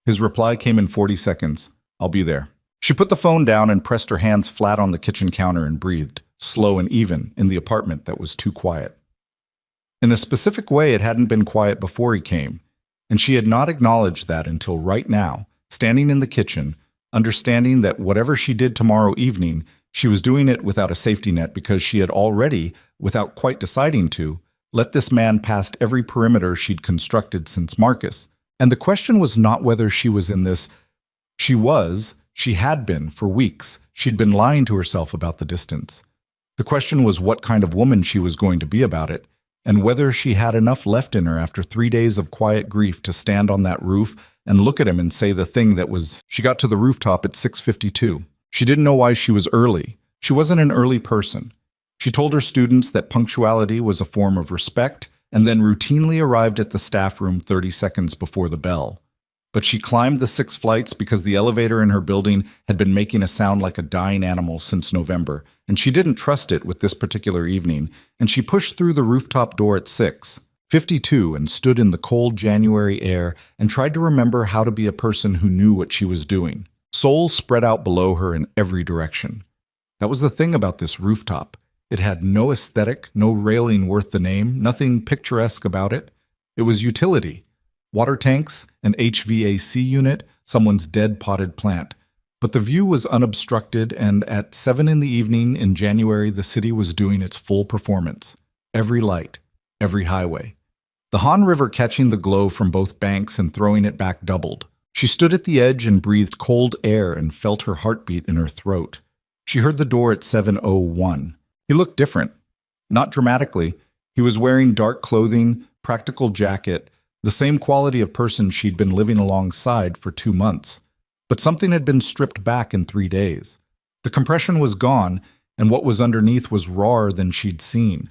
His reply came in 40 seconds. "I'll be there." She put the phone down and pressed her hands flat on the kitchen counter and breathed, slow and even, in the apartment that was too quiet. In a specific way, it hadn't been quiet before he came, and she had not acknowledged that until right now, standing in the kitchen, understanding that whatever she did tomorrow evening, she was doing it without a safety net because she had already, without quite deciding to, let this man past every perimeter she'd constructed since Marcus. And the question was not whether she was in this. She had been, for weeks. She'd been lying to herself about the distance. The question was what kind of woman she was going to be about it, and whether she had enough left in her after 3 days of quiet grief to stand on that roof and look at him and say the thing that was. She got to the rooftop at 6:52. She didn't know why she was early. She wasn't an early person. She told her students that punctuality was a form of respect and then routinely arrived at the staff room 30 seconds before the bell. But she climbed the 6 flights because the elevator in her building had been making a sound like a dying animal since November, and she didn't trust it with this particular evening, and she pushed through the rooftop door at 6:52 and stood in the cold January air and tried to remember how to be a person who knew what she was doing. Soul spread out below her in every direction. That was the thing about this rooftop. It had no aesthetic, no railing worth the name, nothing picturesque about it. It was utility. Water tanks, an HVAC unit, someone's dead potted plant. But the view was unobstructed, and at 7 in the evening in January, the city was doing its full performance. Every light, every highway. The Han River catching the glow from both banks and throwing it back doubled. She stood at the edge and breathed cold air and felt her heartbeat in her throat. She heard the door at 7:01. He looked different. Not dramatically. He was wearing dark clothing, practical jacket, the same quality of person she'd been living alongside for 2 months. But something had been stripped back in 3 days. The compression was gone, and what was underneath was rawer than she'd seen.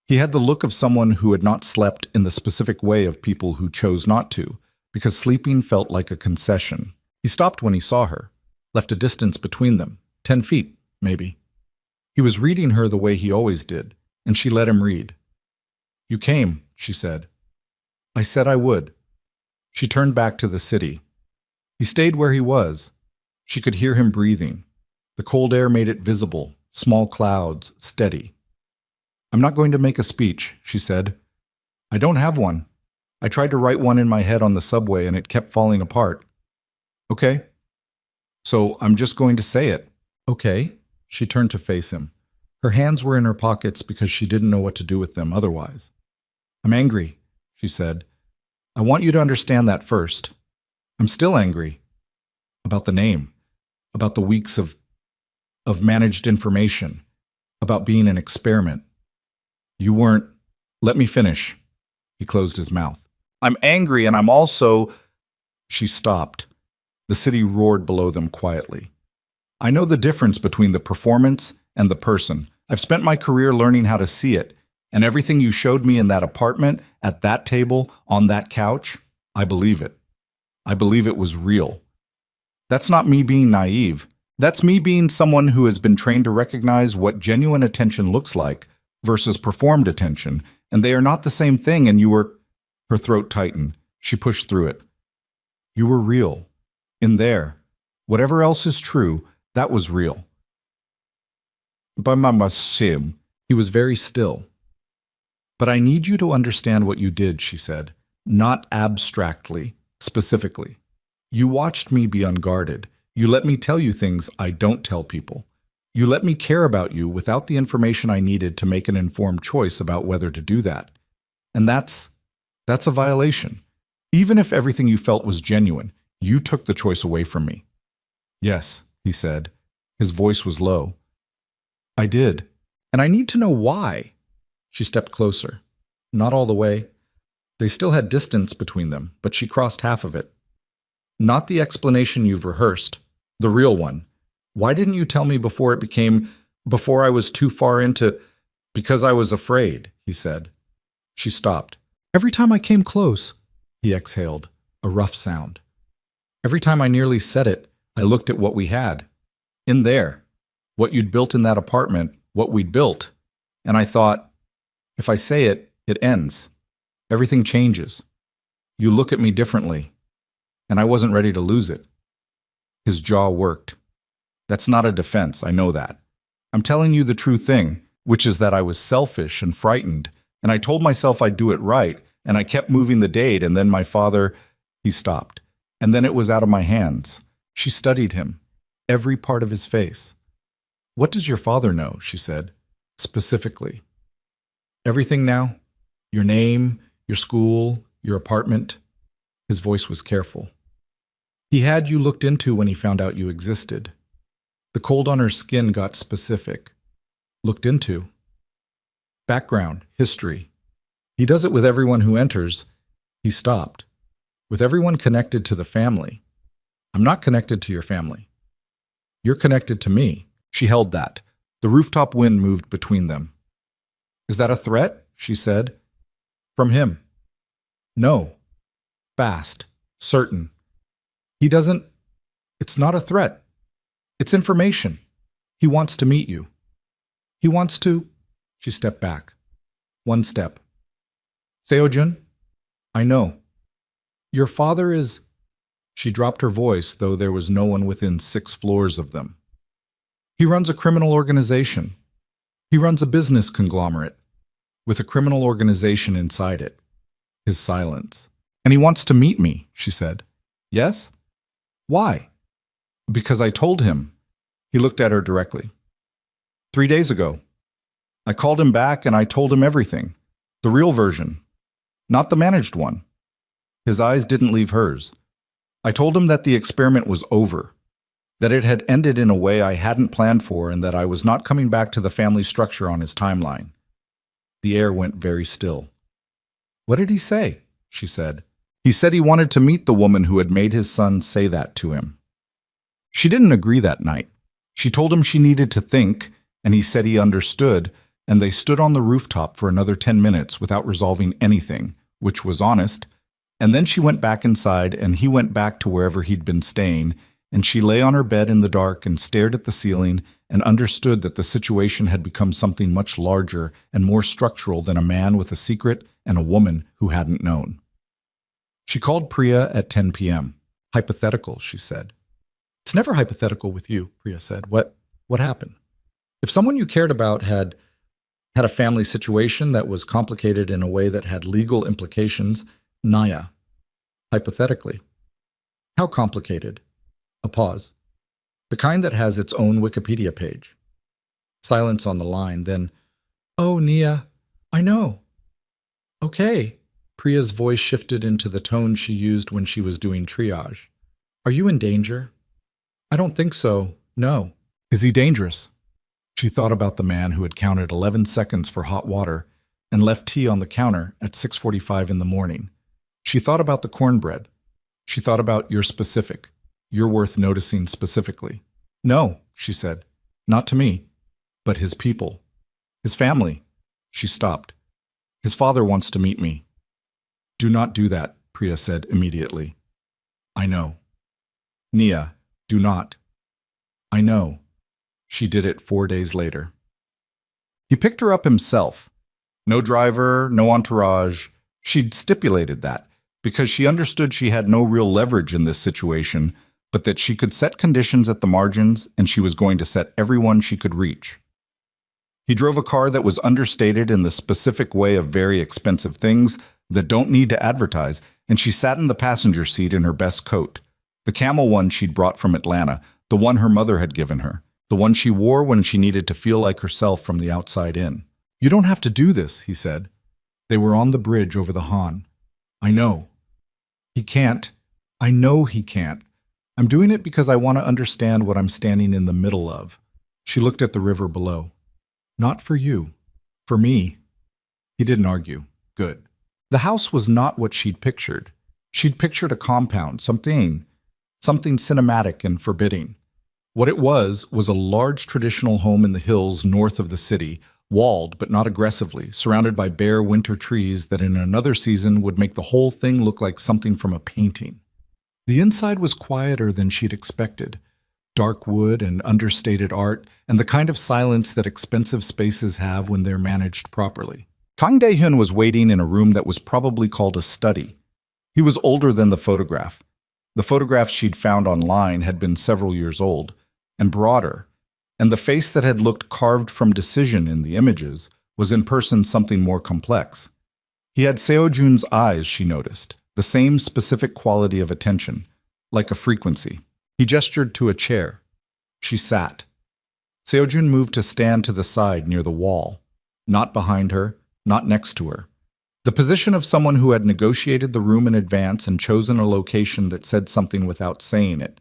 He had the look of someone who had not slept in the specific way of people who chose not to, because sleeping felt like a concession. He stopped when he saw her, left a distance between them, 10 feet, maybe. He was reading her the way he always did, and she let him read. "You came," she said. "I said I would." She turned back to the city. He stayed where he was. She could hear him breathing. The cold air made it visible, small clouds, steady. "I'm not going to make a speech," she said. "I don't have one. I tried to write one in my head on the subway and it kept falling apart." "Okay. So I'm just going to say it." "Okay." She turned to face him. Her hands were in her pockets because she didn't know what to do with them otherwise. "I'm angry," she said. "I want you to understand that first. I'm still angry. About the name. About the weeks of managed information. About being an experiment. You weren't. Let me finish." He closed his mouth. "I'm angry and I'm also." She stopped. The city roared below them quietly. "I know the difference between the performance and the person. I've spent my career learning how to see it, and everything you showed me in that apartment, at that table, on that couch, I believe it. I believe it was real. That's not me being naive. That's me being someone who has been trained to recognize what genuine attention looks like versus performed attention, And they are not the same thing, and you were... Her throat tightened. She pushed through it. You were real. In there. Whatever else is true, that was real. By Mama Sim. He was very still. But I need you to understand what you did, she said. Not abstractly, specifically. You watched me be unguarded. You let me tell you things I don't tell people. You let me care about you without the information I needed to make an informed choice about whether to do that. And that's a violation. Even if everything you felt was genuine, you took the choice away from me. Yes, he said. His voice was low. I did. And I need to know why. She stepped closer. Not all the way. They still had distance between them, but she crossed half of it. Not the explanation you've rehearsed. The real one. Why didn't you tell me before I was too far into... Because I was afraid, he said. She stopped. Every time I came close, he exhaled, a rough sound. Every time I nearly said it, I looked at what we had. In there. What you'd built in that apartment, what we'd built. And I thought, if I say it, it ends. Everything changes. You look at me differently. And I wasn't ready to lose it. His jaw worked. That's not a defense, I know that. I'm telling you the true thing, which is that I was selfish and frightened, and I told myself I'd do it right, and I kept moving the date, and then my father... He stopped. And then it was out of my hands. She studied him, every part of his face. What does your father know, she said, specifically? Everything now? Your name, your school, your apartment? His voice was careful. He had you looked into when he found out you existed. The cold on her skin got specific. Looked into. Background, history. He does it with everyone who enters. He stopped. With everyone connected to the family. I'm not connected to your family. You're connected to me. She held that. The rooftop wind moved between them. Is that a threat? She said. From him. No. Fast. Certain. He doesn't... It's not a threat. It's information. He wants to meet you. He wants to... She stepped back. One step. Seojun, I know. Your father is... She dropped her voice, though there was no one within 6 floors of them. He runs a criminal organization. He runs a business conglomerate, with a criminal organization inside it. His silence. And he wants to meet me, she said. Yes? Why? Because I told him. He looked at her directly. 3 days ago. I called him back and I told him everything. The real version. Not the managed one. His eyes didn't leave hers. I told him that the experiment was over, that it had ended in a way I hadn't planned for, and that I was not coming back to the family structure on his timeline. The air went very still. What did he say? She said. He said he wanted to meet the woman who had made his son say that to him. She didn't agree that night. She told him she needed to think, and he said he understood, and they stood on the rooftop for another 10 minutes without resolving anything, which was honest. And then she went back inside, and he went back to wherever he'd been staying, and she lay on her bed in the dark and stared at the ceiling and understood that the situation had become something much larger and more structural than a man with a secret and a woman who hadn't known. She called Priya at 10 p.m. Hypothetical, she said. It's never hypothetical with you, Priya said. What happened? If someone you cared about had a family situation that was complicated in a way that had legal implications, Naya. Hypothetically. How complicated? A pause. The kind that has its own Wikipedia page. Silence on the line, then, Oh, Nia, I know. Okay. Priya's voice shifted into the tone she used when she was doing triage. Are you in danger? I don't think so, no. Is he dangerous? She thought about the man who had counted 11 seconds for hot water and left tea on the counter at 6:45 in the morning. She thought about the cornbread. She thought about you're specific. You're worth noticing specifically. No, she said. Not to me, but his people. His family. She stopped. His father wants to meet me. Do not do that, Priya said immediately. I know. Nia, do not. I know. She did it 4 days later. He picked her up himself. No driver, no entourage. She'd stipulated that because she understood she had no real leverage in this situation, but that she could set conditions at the margins and she was going to set everyone she could reach. He drove a car that was understated in the specific way of very expensive things that don't need to advertise, and she sat in the passenger seat in her best coat. The camel one she'd brought from Atlanta, the one her mother had given her, the one she wore when she needed to feel like herself from the outside in. "You don't have to do this," he said. They were on the bridge over the Han. "I know." "He can't. I know he can't. I'm doing it because I want to understand what I'm standing in the middle of." She looked at the river below. "Not for you. For me." He didn't argue. Good. The house was not what she'd pictured. She'd pictured a compound, something cinematic and forbidding. What it was a large traditional home in the hills north of the city, walled but not aggressively, surrounded by bare winter trees that in another season would make the whole thing look like something from a painting. The inside was quieter than she'd expected. Dark wood and understated art, and the kind of silence that expensive spaces have when they're managed properly. Kang Dae-hyun was waiting in a room that was probably called a study. He was older than the photograph. The photograph she'd found online had been several years old, and broader, and the face that had looked carved from decision in the images was in person something more complex. He had Seo-jun's eyes, she noticed, the same specific quality of attention, like a frequency. He gestured to a chair. She sat. Seo-jun moved to stand to the side near the wall, not behind her, not next to her. The position of someone who had negotiated the room in advance and chosen a location that said something without saying it.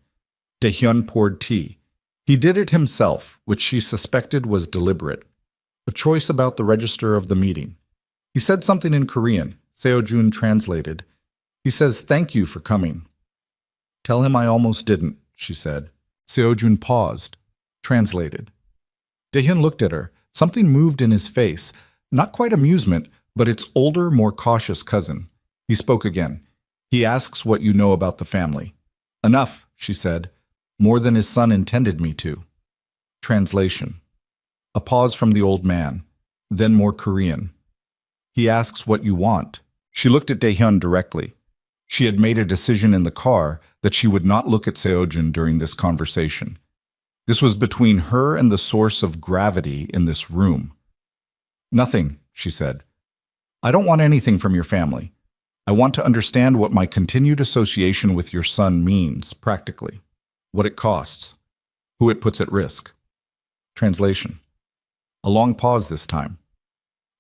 Dae-hyun poured tea. He did it himself, which she suspected was deliberate. A choice about the register of the meeting. He said something in Korean. Seo-jun translated. He says, "Thank you for coming." "Tell him I almost didn't," she said. Seo-jun paused. Translated. Dae-hyun looked at her. Something moved in his face. Not quite amusement, but its older, more cautious cousin. He spoke again. "He asks what you know about the family." "Enough," she said. "More than his son intended me to." Translation. A pause from the old man, then more Korean. "He asks what you want." She looked at Dae-hyun directly. She had made a decision in the car that she would not look at Seo-jun during this conversation. This was between her and the source of gravity in this room. "Nothing," she said. "I don't want anything from your family. I want to understand what my continued association with your son means, practically. What it costs. Who it puts at risk." Translation. A long pause this time.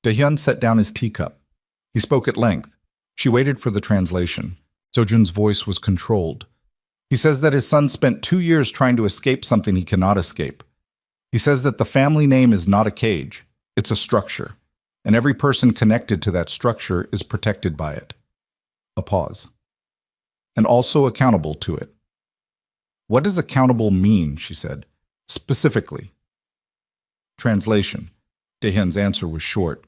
Dae-hyun set down his teacup. He spoke at length. She waited for the translation. Seo-jun's voice was controlled. He says that his son spent 2 years trying to escape something he cannot escape. He says that the family name is not a cage, it's a structure, and every person connected to that structure is protected by it. A pause. And also accountable to it. "What does accountable mean?" she said. "Specifically." Translation. Dae-hyun's answer was short.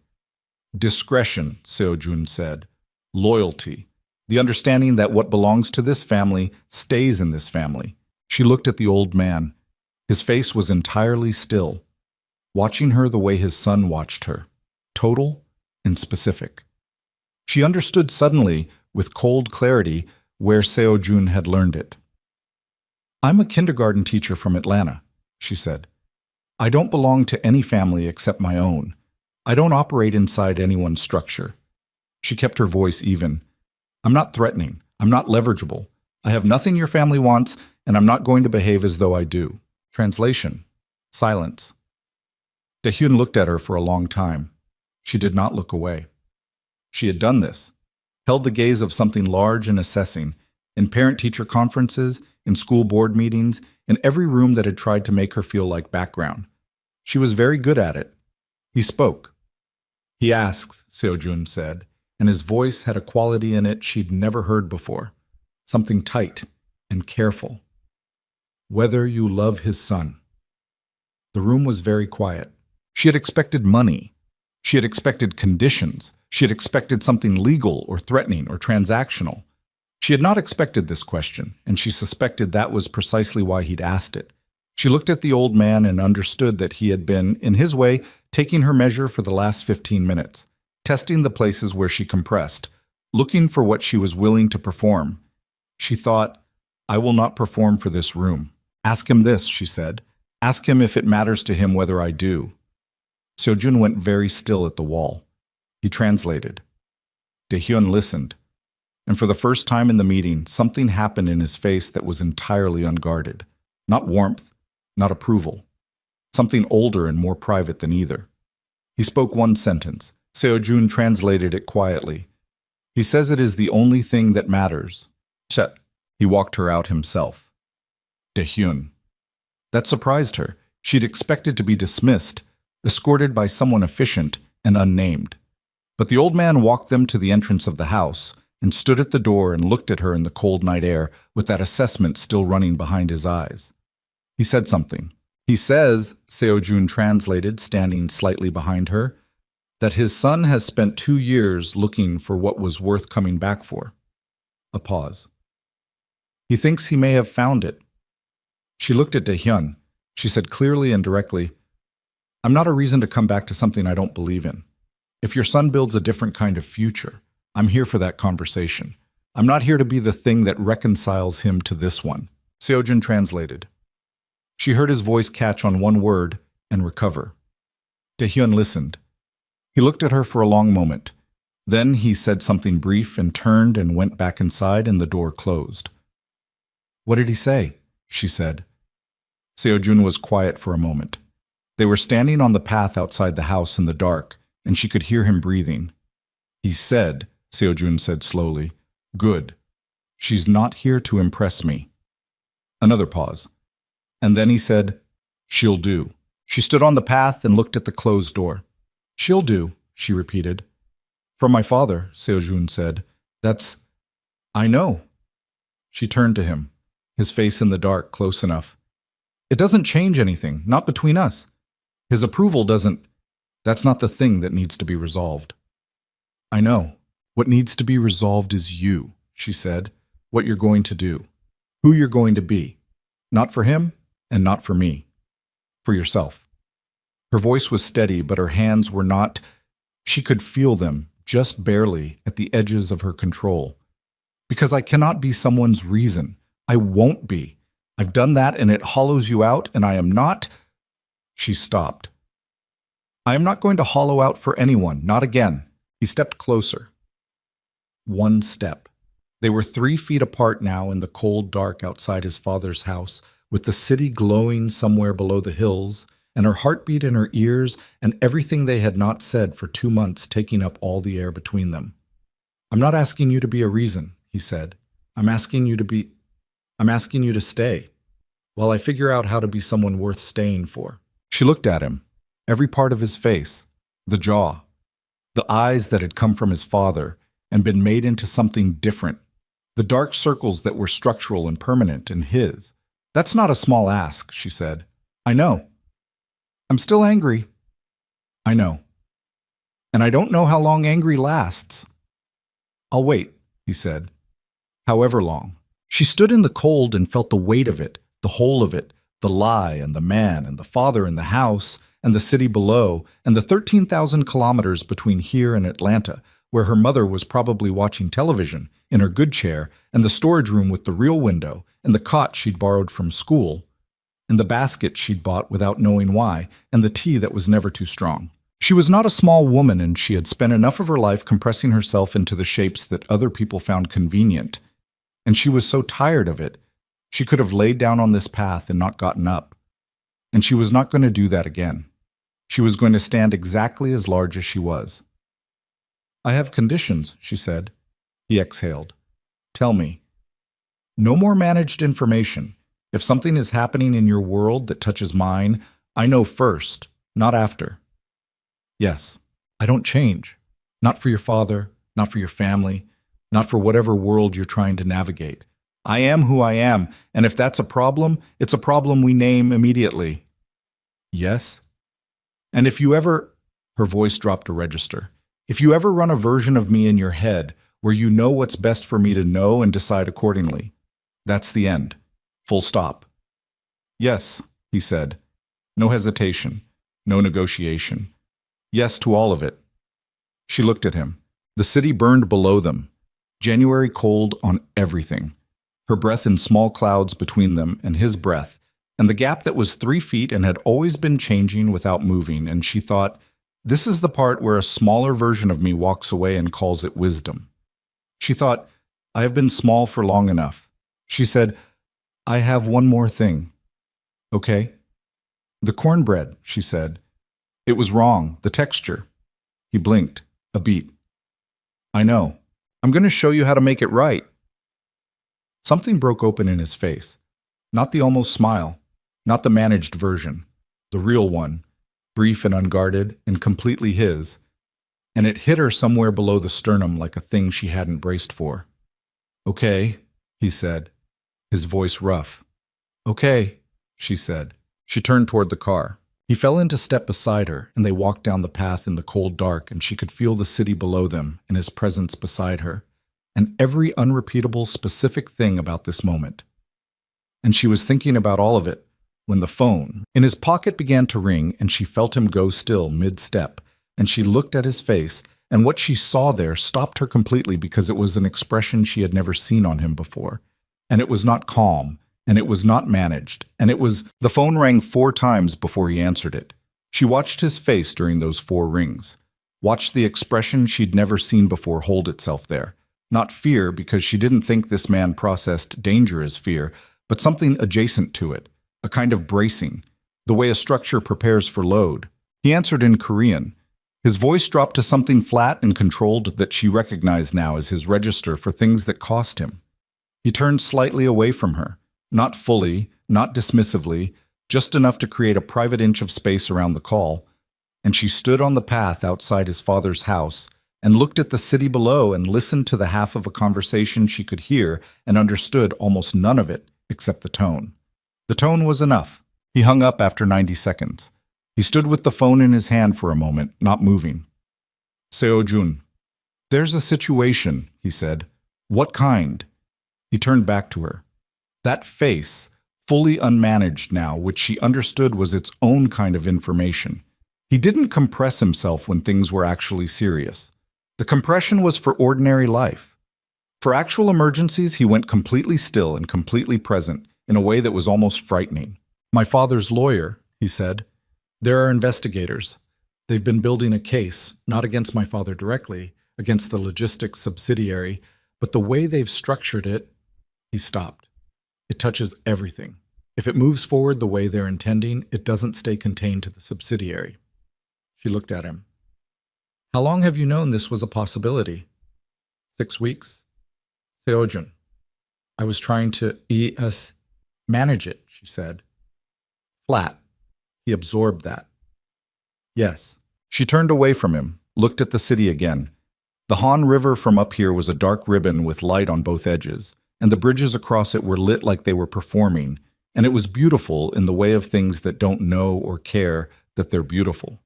"Discretion," Seo-jun said. "Loyalty. The understanding that what belongs to this family stays in this family." She looked at the old man. His face was entirely still, watching her the way his son watched her, total and specific. She understood suddenly, with cold clarity, where Seo-jun had learned it. "I'm a kindergarten teacher from Atlanta," she said. "I don't belong to any family except my own. I don't operate inside anyone's structure." She kept her voice even. "I'm not threatening. I'm not leverageable. I have nothing your family wants, and I'm not going to behave as though I do." Translation. Silence. Dae-hyun looked at her for a long time. She did not look away. She had done this, held the gaze of something large and assessing, in parent-teacher conferences, in school board meetings, in every room that had tried to make her feel like background. She was very good at it. He spoke. "He asks," Seo-jun said, and his voice had a quality in it she'd never heard before, something tight and careful. "Whether you love his son." The room was very quiet. She had expected money. She had expected conditions. She had expected something legal or threatening or transactional. She had not expected this question, and she suspected that was precisely why he'd asked it. She looked at the old man and understood that he had been, in his way, taking her measure for the last 15 minutes. testing the places where she compressed, looking for what she was willing to perform. She thought, I will not perform for this room. Ask him this, she said. Ask him if it matters to him whether I do. Seojun went very still at the wall. He translated. Daehyun listened, and for the first time in the meeting, something happened in his face that was entirely unguarded. Not warmth, not approval. Something older and more private than either. He spoke one sentence. Seojun translated it quietly. He says it is the only thing that matters. Shet. He walked her out himself. Daehyun. That surprised her. She'd expected to be dismissed, escorted by someone efficient and unnamed. But the old man walked them to the entrance of the house and stood at the door and looked at her in the cold night air with that assessment still running behind his eyes. He said something. He says, Seojun translated, standing slightly behind her, that his son has spent 2 years looking for what was worth coming back for. A pause. He thinks he may have found it. She looked at Daehyun. She said clearly and directly, I'm not a reason to come back to something I don't believe in. If your son builds a different kind of future, I'm here for that conversation. I'm not here to be the thing that reconciles him to this one. Seojun translated. She heard his voice catch on one word and recover. Daehyun listened. He looked at her for a long moment. Then he said something brief and turned and went back inside, and the door closed. What did he say? She said. Seojun was quiet for a moment. They were standing on the path outside the house in the dark, and she could hear him breathing. He said, Seojun said slowly, good. She's not here to impress me. Another pause. And then he said, she'll do. She stood on the path and looked at the closed door. She'll do, she repeated. From my father, Seojun said. That's... I know. She turned to him, his face in the dark, close enough. It doesn't change anything, not between us. His approval doesn't... That's not the thing that needs to be resolved. I know. What needs to be resolved is you, she said. What you're going to do. Who you're going to be. Not for him, and not for me. For yourself. Her voice was steady, but her hands were not... She could feel them, just barely, at the edges of her control. Because I cannot be someone's reason. I won't be. I've done that, and it hollows you out, and I am not... She stopped. I am not going to hollow out for anyone, not again. He stepped closer. One step. They were 3 feet apart now in the cold dark outside his father's house, with the city glowing somewhere below the hills, and her heartbeat in her ears, and everything they had not said for 2 months taking up all the air between them. I'm not asking you to be a reason, he said. I'm asking you to stay, while I figure out how to be someone worth staying for. She looked at him, every part of his face, the jaw, the eyes that had come from his father and been made into something different, the dark circles that were structural and permanent in his. That's not a small ask, she said. I know. I'm still angry. I know. And I don't know how long angry lasts. I'll wait, he said. However long. She stood in the cold and felt the weight of it, the whole of it, the lie and the man and the father in the house and the city below and the 13,000 kilometers between here and Atlanta, where her mother was probably watching television in her good chair, and the storage room with the real window, and the cot she'd borrowed from school, and the basket she'd bought without knowing why, and the tea that was never too strong. She was not a small woman, and she had spent enough of her life compressing herself into the shapes that other people found convenient. And she was so tired of it, she could have laid down on this path and not gotten up. And she was not going to do that again. She was going to stand exactly as large as she was. I have conditions, she said. He exhaled. Tell me. No more managed information. If something is happening in your world that touches mine, I know first, not after. Yes, I don't change. Not for your father, not for your family, not for whatever world you're trying to navigate. I am who I am, and if that's a problem, it's a problem we name immediately. Yes? And if you ever... Her voice dropped a register. If you ever run a version of me in your head where you know what's best for me to know and decide accordingly, that's the end. Full stop. Yes, he said. No hesitation. No negotiation. Yes to all of it. She looked at him. The city burned below them. January cold on everything. Her breath in small clouds between them and his breath, and the gap that was 3 feet and had always been changing without moving, and she thought, this is the part where a smaller version of me walks away and calls it wisdom. She thought, I have been small for long enough. She said, I have one more thing. Okay? The cornbread, she said. It was wrong, the texture. He blinked, a beat. I know. I'm going to show you how to make it right. Something broke open in his face. Not the almost smile, not the managed version, the real one, brief and unguarded and completely his, and it hit her somewhere below the sternum like a thing she hadn't braced for. Okay, he said, his voice rough. Okay, she said. She turned toward the car. He fell into step beside her, and they walked down the path in the cold dark, and she could feel the city below them and his presence beside her, and every unrepeatable, specific thing about this moment. And she was thinking about all of it when the phone in his pocket began to ring, and she felt him go still mid-step, and she looked at his face, and what she saw there stopped her completely because it was an expression she had never seen on him before. And it was not calm, and it was not managed, and it was... The phone rang 4 times before he answered it. She watched his face during those 4 rings, watched the expression she'd never seen before hold itself there. Not fear, because she didn't think this man processed danger as fear, but something adjacent to it, a kind of bracing, the way a structure prepares for load. He answered in Korean. His voice dropped to something flat and controlled that she recognized now as his register for things that cost him. He turned slightly away from her, not fully, not dismissively, just enough to create a private inch of space around the call, and she stood on the path outside his father's house and looked at the city below and listened to the half of a conversation she could hear and understood almost none of it except the tone. The tone was enough. He hung up after 90 seconds. He stood with the phone in his hand for a moment, not moving. Seo-jun. There's a situation, he said. What kind? He turned back to her. That face, fully unmanaged now, which she understood was its own kind of information. He didn't compress himself when things were actually serious. The compression was for ordinary life. For actual emergencies, he went completely still and completely present in a way that was almost frightening. My father's lawyer, he said. There are investigators. They've been building a case, not against my father directly, against the logistics subsidiary, but the way they've structured it, he stopped. It touches everything. If it moves forward the way they're intending, it doesn't stay contained to the subsidiary. She looked at him. How long have you known this was a possibility? 6 weeks. Seojun. I was trying to manage it, she said. Flat. He absorbed that. Yes. She turned away from him, looked at the city again. The Han River from up here was a dark ribbon with light on both edges, and the bridges across it were lit like they were performing, and it was beautiful in the way of things that don't know or care that they're beautiful.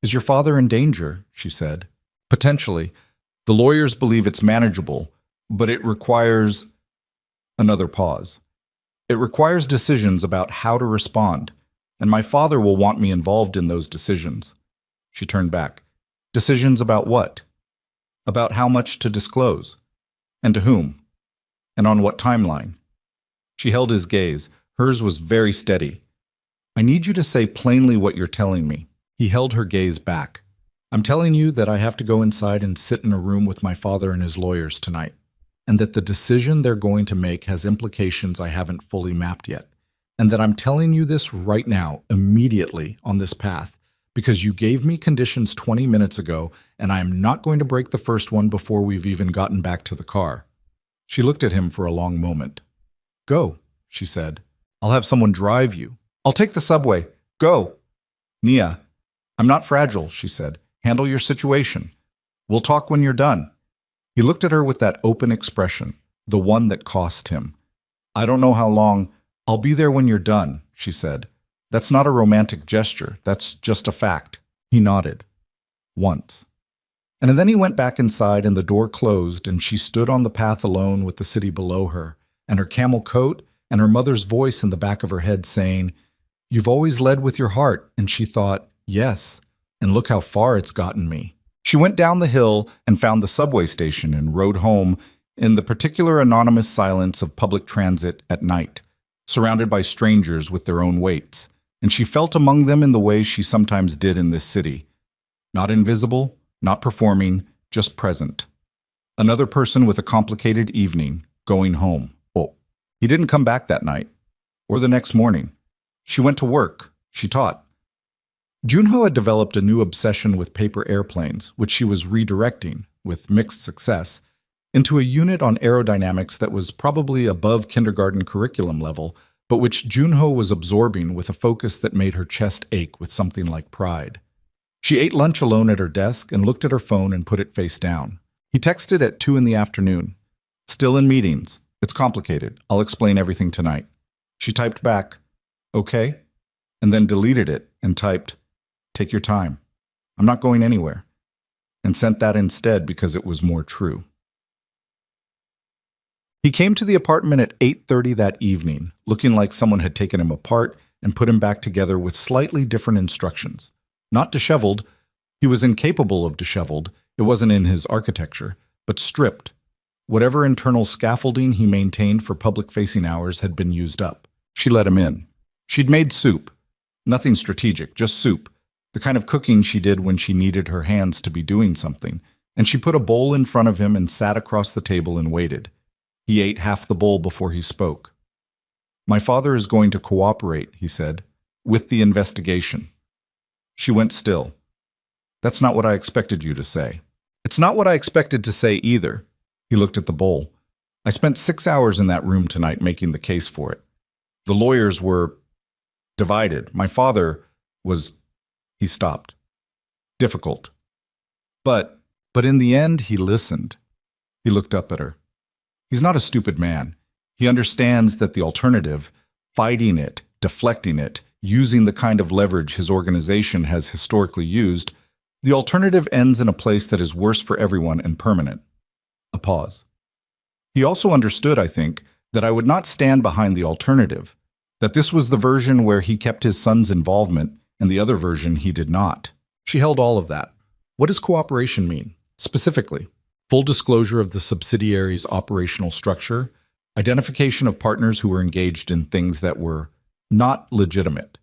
Is your father in danger? She said. Potentially. The lawyers believe it's manageable, but it requires... Another pause. It requires decisions about how to respond, and my father will want me involved in those decisions. She turned back. Decisions about what? About how much to disclose. And to whom? And on what timeline? She held his gaze. Hers was very steady. I need you to say plainly what you're telling me. He held her gaze back. I'm telling you that I have to go inside and sit in a room with my father and his lawyers tonight, and that the decision they're going to make has implications I haven't fully mapped yet, and that I'm telling you this right now, immediately, on this path, because you gave me conditions 20 minutes ago, and I am not going to break the first one before we've even gotten back to the car. She looked at him for a long moment. Go, she said. I'll have someone drive you. I'll take the subway. Go. Nia, I'm not fragile, she said. Handle your situation. We'll talk when you're done. He looked at her with that open expression, the one that cost him. I don't know how long. I'll be there when you're done, she said. That's not a romantic gesture. That's just a fact. He nodded. Once. And then he went back inside and the door closed and she stood on the path alone with the city below her and her camel coat and her mother's voice in the back of her head saying, You've always led with your heart. And she thought, yes, and look how far it's gotten me. She went down the hill and found the subway station and rode home in the particular anonymous silence of public transit at night, surrounded by strangers with their own weights, and she felt among them in the way she sometimes did in this city. Not invisible, not performing, just present. Another person with a complicated evening, going home. Oh, he didn't come back that night, or the next morning. She went to work. She taught. Junho had developed a new obsession with paper airplanes, which she was redirecting, with mixed success, into a unit on aerodynamics that was probably above kindergarten curriculum level, but which Junho was absorbing with a focus that made her chest ache with something like pride. She ate lunch alone at her desk and looked at her phone and put it face down. He texted at 2 in the afternoon. Still in meetings. It's complicated. I'll explain everything tonight. She typed back, okay, and then deleted it and typed, take your time. I'm not going anywhere. And sent that instead because it was more true. He came to the apartment at 8:30 that evening, looking like someone had taken him apart and put him back together with slightly different instructions. Not disheveled. He was incapable of disheveled. It wasn't in his architecture, but stripped. Whatever internal scaffolding he maintained for public-facing hours had been used up. She let him in. She'd made soup. Nothing strategic, just soup. The kind of cooking she did when she needed her hands to be doing something. And she put a bowl in front of him and sat across the table and waited. He ate half the bowl before he spoke. My father is going to cooperate, he said, with the investigation. She went still. That's not what I expected you to say. It's not what I expected to say either. He looked at the bowl. I spent 6 hours in that room tonight making the case for it. The lawyers were divided. My father was... He stopped. Difficult. But in the end, he listened. He looked up at her. He's not a stupid man. He understands that the alternative, fighting it, deflecting it, using the kind of leverage his organization has historically used, the alternative ends in a place that is worse for everyone and permanent. A pause. He also understood, I think, that I would not stand behind the alternative, that this was the version where he kept his son's involvement and the other version he did not. She held all of that. What does cooperation mean, specifically? Full disclosure of the subsidiary's operational structure, identification of partners who were engaged in things that were not legitimate,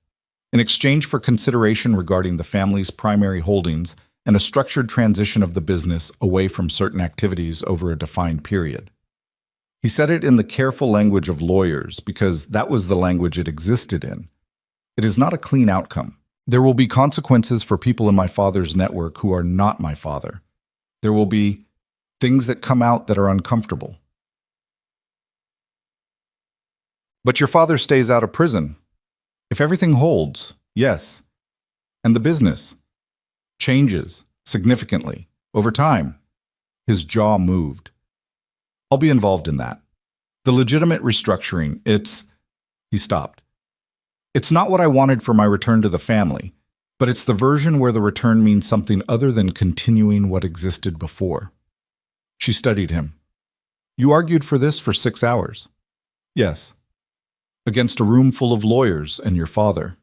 in exchange for consideration regarding the family's primary holdings and a structured transition of the business away from certain activities over a defined period. He said it in the careful language of lawyers because that was the language it existed in. It is not a clean outcome. There will be consequences for people in my father's network who are not my father. There will be things that come out that are uncomfortable. But your father stays out of prison. If everything holds, yes. And the business changes significantly over time. His jaw moved. I'll be involved in that. The legitimate restructuring, He stopped. It's not what I wanted for my return to the family, but it's the version where the return means something other than continuing what existed before. She studied him. You argued for this for 6 hours. Yes. Against a room full of lawyers and your father.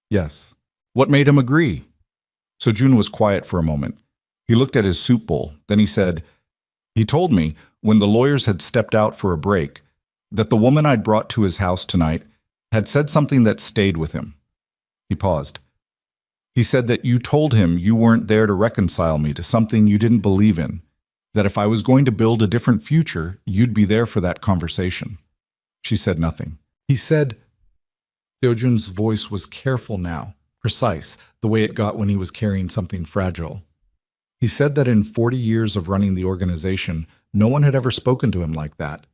Yes. What made him agree? Sojun was quiet for a moment. He looked at his soup bowl. Then he said, he told me, when the lawyers had stepped out for a break, that the woman I'd brought to his house tonight had said something that stayed with him. He paused. He said that you told him you weren't there to reconcile me to something you didn't believe in, that if I was going to build a different future, you'd be there for that conversation. She said nothing. He said, Seojun's voice was careful now, precise, the way it got when he was carrying something fragile. He said that in 40 years of running the organization, no one had ever spoken to him like that.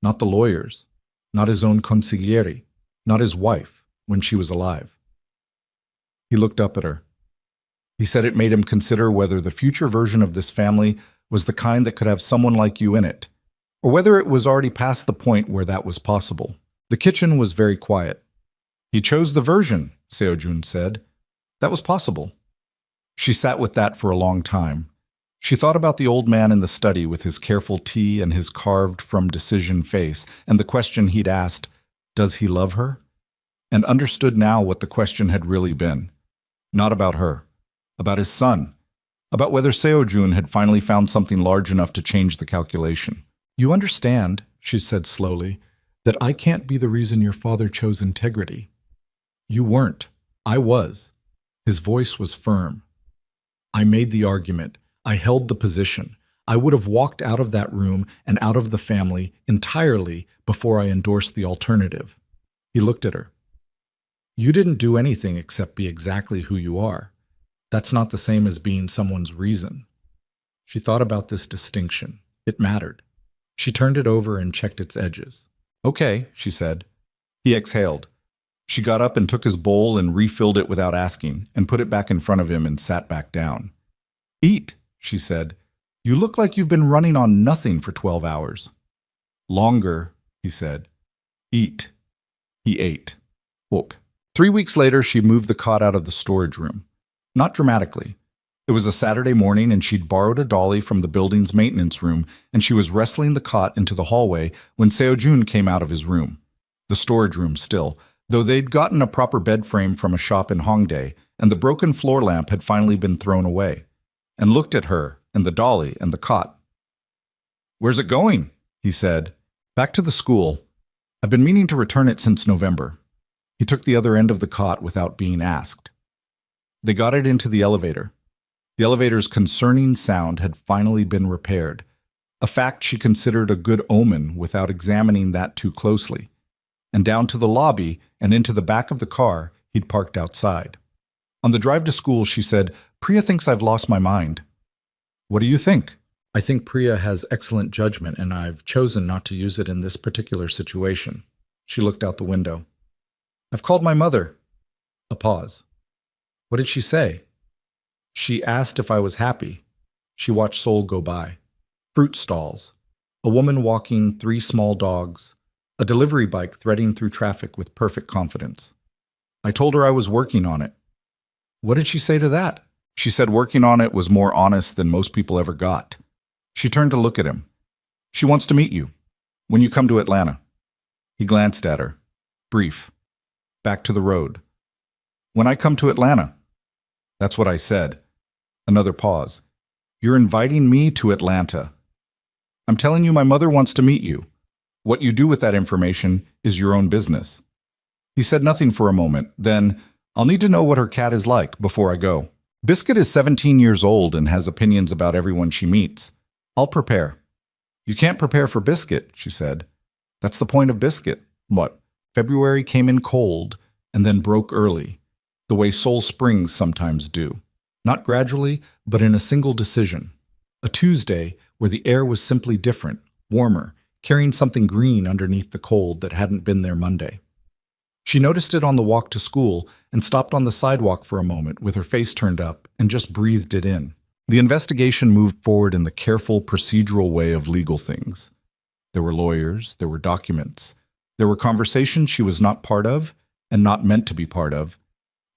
Not the lawyers, not his own consigliere, not his wife, when she was alive. He looked up at her. He said it made him consider whether the future version of this family was the kind that could have someone like you in it, or whether it was already past the point where that was possible. The kitchen was very quiet. He chose the version, Seojun said. That was possible. She sat with that for a long time. She thought about the old man in the study with his careful tea and his carved-from-decision face, and the question he'd asked, does he love her? And understood now what the question had really been. Not about her. About his son. about whether Seo-jun had finally found something large enough to change the calculation. "You understand," she said slowly, "that I can't be the reason your father chose integrity. You weren't. I was." His voice was firm. "I made the argument. I held the position. I would have walked out of that room and out of the family entirely before I endorsed the alternative." He looked at her. "You didn't do anything except be exactly who you are. That's not the same as being someone's reason." She thought about this distinction. It mattered. She turned it over and checked its edges. "Okay," she said. He exhaled. She got up and took his bowl and refilled it without asking, and put it back in front of him and sat back down. "Eat," she said. "You look like you've been running on nothing for 12 hours. "Longer," he said. "Eat." He ate. Woke. 3 weeks later, she moved the cot out of the storage room. Not dramatically. It was a Saturday morning, and she'd borrowed a dolly from the building's maintenance room, and she was wrestling the cot into the hallway when Seo-jun came out of his room. The storage room still, though they'd gotten a proper bed frame from a shop in Hongdae, and the broken floor lamp had finally been thrown away, and looked at her, and the dolly, and the cot. "Where's it going?" he said. "Back to the school. I've been meaning to return it since November." He took the other end of the cot without being asked. They got it into the elevator. The elevator's concerning sound had finally been repaired, a fact she considered a good omen without examining that too closely. And down to the lobby and into the back of the car he'd parked outside. On the drive to school, she said, "Priya thinks I've lost my mind." "What do you think?" "I think Priya has excellent judgment, and I've chosen not to use it in this particular situation." She looked out the window. "I've called my mother." A pause. "What did she say?" "She asked if I was happy." She watched Seoul go by. Fruit stalls. A woman walking 3 small dogs. A delivery bike threading through traffic with perfect confidence. "I told her I was working on it." "What did she say to that?" "She said working on it was more honest than most people ever got." She turned to look at him. "She wants to meet you. When you come to Atlanta." He glanced at her. Brief. Back to the road. "When I come to Atlanta." "That's what I said." Another pause. "You're inviting me to Atlanta." "I'm telling you my mother wants to meet you. What you do with that information is your own business." He said nothing for a moment. Then, "I'll need to know what her cat is like before I go. Biscuit is 17 years old and has opinions about everyone she meets. I'll prepare." "You can't prepare for Biscuit," she said. "That's the point of Biscuit." What? February came in cold and then broke early, the way Seoul springs sometimes do. Not gradually, but in a single decision. A Tuesday where the air was simply different, warmer, carrying something green underneath the cold that hadn't been there Monday. She noticed it on the walk to school and stopped on the sidewalk for a moment with her face turned up and just breathed it in. The investigation moved forward in the careful, procedural way of legal things. There were lawyers, there were documents, there were conversations she was not part of and not meant to be part of,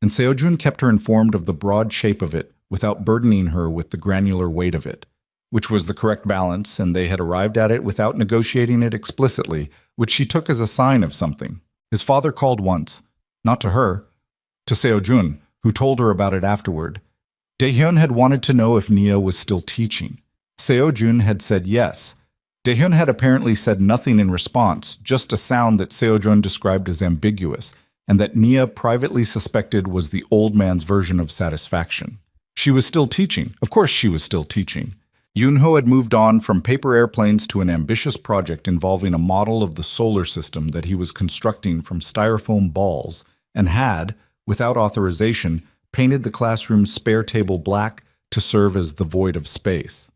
and Seo-jun kept her informed of the broad shape of it without burdening her with the granular weight of it, which was the correct balance, and they had arrived at it without negotiating it explicitly, which she took as a sign of something. His father called once, not to her, to Seo-jun, who told her about it afterward. Daehyun had wanted to know if Nia was still teaching. Seo-jun had said yes. Daehyun had apparently said nothing in response, just a sound that Seo-jun described as ambiguous, and that Nia privately suspected was the old man's version of satisfaction. She was still teaching. Of course she was still teaching. Yoonho had moved on from paper airplanes to an ambitious project involving a model of the solar system that he was constructing from styrofoam balls and had, without authorization, painted the classroom's spare table black to serve as the void of space.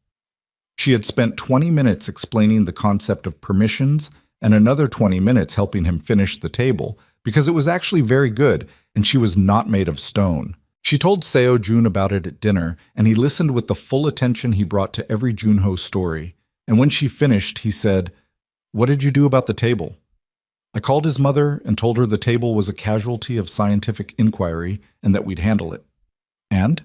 She had spent 20 minutes explaining the concept of permissions and another 20 minutes helping him finish the table, because it was actually very good, and she was not made of stone. She told Seo-jun about it at dinner, and he listened with the full attention he brought to every Junho story. And when she finished, he said, "What did you do about the table?" I called his mother and told her the table was a casualty of scientific inquiry and that we'd handle it. And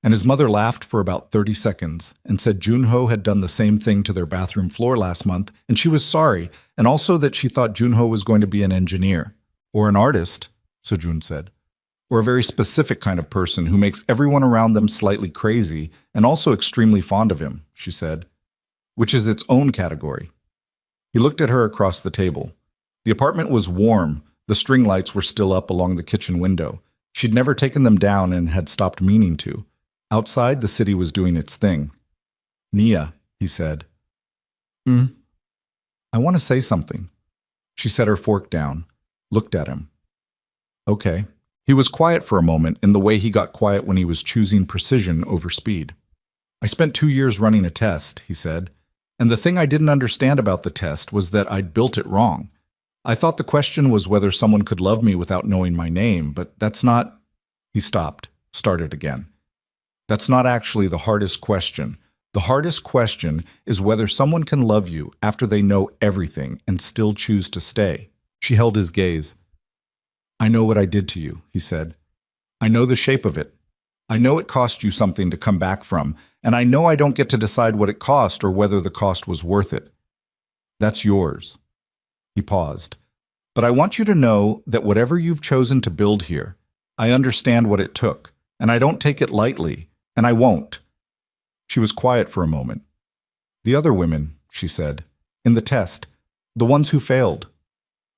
his mother laughed for about 30 seconds and said Junho had done the same thing to their bathroom floor last month, and she was sorry, and also that she thought Junho was going to be an engineer. "Or an artist," Seo-jun said. or a very specific kind of person who makes everyone around them slightly crazy and also extremely fond of him, she said, which is its own category. He looked at her across the table. The apartment was warm. The string lights were still up along the kitchen window. She'd never taken them down and had stopped meaning to. Outside, the city was doing its thing. Nia, he said. I want to say something. She set her fork down, looked at him. Okay. He was quiet for a moment in the way he got quiet when he was choosing precision over speed. I spent 2 years running a test, he said, and the thing I didn't understand about the test was that I'd built it wrong. I thought the question was whether someone could love me without knowing my name, but that's not... He stopped, started again. That's not actually the hardest question. The hardest question is whether someone can love you after they know everything and still choose to stay. She held his gaze. I know what I did to you, he said. I know the shape of it. I know it cost you something to come back from, and I know I don't get to decide what it cost or whether the cost was worth it. That's yours. He paused. But I want you to know that whatever you've chosen to build here, I understand what it took, and I don't take it lightly, and I won't. She was quiet for a moment. The other women, she said, in the test, the ones who failed.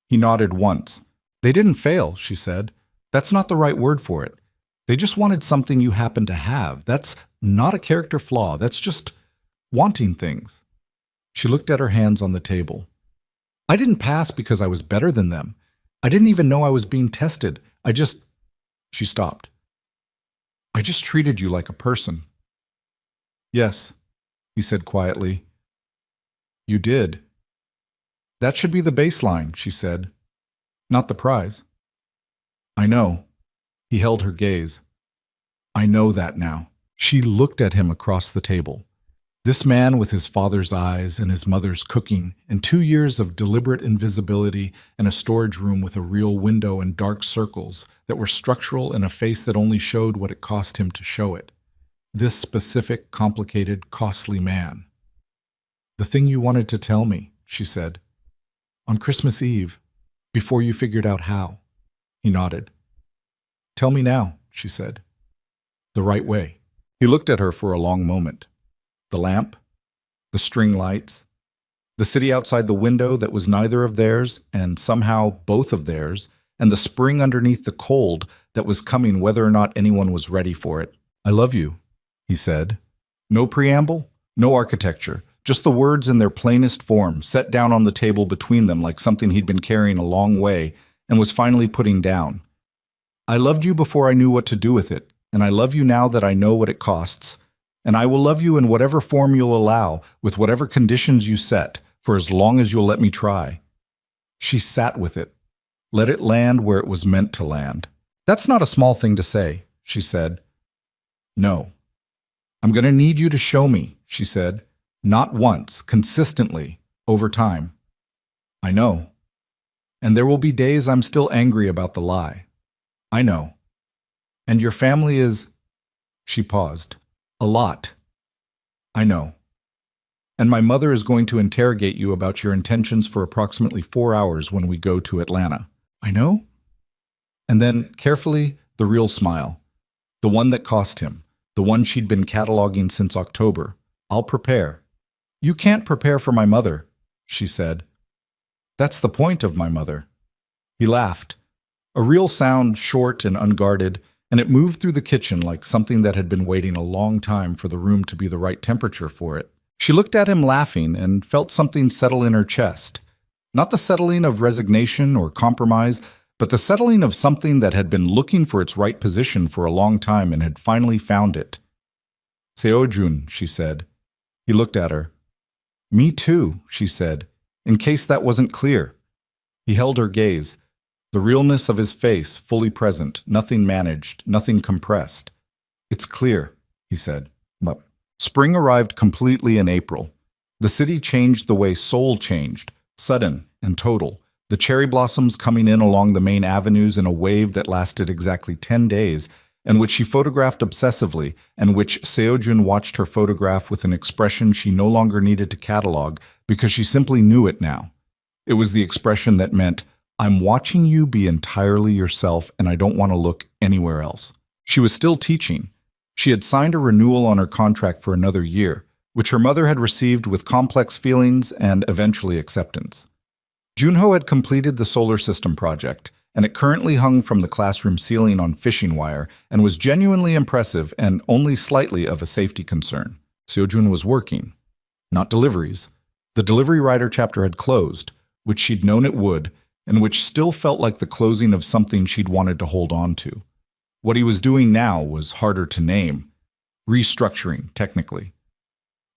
He nodded once. They didn't fail, she said. That's not the right word for it. They just wanted something you happen to have. That's not a character flaw. That's just wanting things. She looked at her hands on the table. I didn't pass because I was better than them. I didn't even know I was being tested. She stopped. I just treated you like a person. Yes, he said quietly. You did. That should be the baseline, she said. Not the prize. I know. He held her gaze. I know that now. She looked at him across the table. This man with his father's eyes and his mother's cooking, and 2 years of deliberate invisibility and a storage room with a real window and dark circles that were structural and a face that only showed what it cost him to show it. This specific, complicated, costly man. The thing you wanted to tell me, she said. On Christmas Eve, before you figured out how. He nodded. Tell me now, she said. The right way. He looked at her for a long moment. The lamp, the string lights, the city outside the window that was neither of theirs and somehow both of theirs, and the spring underneath the cold that was coming whether or not anyone was ready for it. I love you, he said. No preamble, no architecture, just the words in their plainest form, set down on the table between them like something he'd been carrying a long way and was finally putting down. I loved you before I knew what to do with it, and I love you now that I know what it costs. And I will love you in whatever form you'll allow, with whatever conditions you set, for as long as you'll let me try. She sat with it. Let it land where it was meant to land. That's not a small thing to say, she said. No. I'm going to need you to show me, she said. Not once, consistently, over time. I know. And there will be days I'm still angry about the lie. I know. And your family is... She paused. A lot. I know. And my mother is going to interrogate you about your intentions for approximately 4 hours when we go to Atlanta. I know? And then, carefully, the real smile. The one that cost him. The one she'd been cataloging since October. I'll prepare. You can't prepare for my mother, she said. That's the point of my mother. He laughed. A real sound, short and unguarded, and it moved through the kitchen like something that had been waiting a long time for the room to be the right temperature for it. She looked at him laughing and felt something settle in her chest. Not the settling of resignation or compromise, but the settling of something that had been looking for its right position for a long time and had finally found it. Seojun, she said. He looked at her. Me too, she said, in case that wasn't clear. He held her gaze. The realness of his face fully present, nothing managed, nothing compressed. It's clear, he said. But spring arrived completely in April. The city changed the way Seoul changed, sudden and total. The cherry blossoms coming in along the main avenues in a wave that lasted exactly 10 days, and which she photographed obsessively, and which Seojun watched her photograph with an expression she no longer needed to catalog because she simply knew it now. It was the expression that meant, I'm watching you be entirely yourself, and I don't want to look anywhere else. She was still teaching. She had signed a renewal on her contract for another year, which her mother had received with complex feelings and eventually acceptance. Junho had completed the solar system project, and it currently hung from the classroom ceiling on fishing wire and was genuinely impressive and only slightly of a safety concern. Seojun was working, not deliveries. The delivery rider chapter had closed, which she'd known it would, and which still felt like the closing of something she'd wanted to hold on to. What he was doing now was harder to name. Restructuring, technically.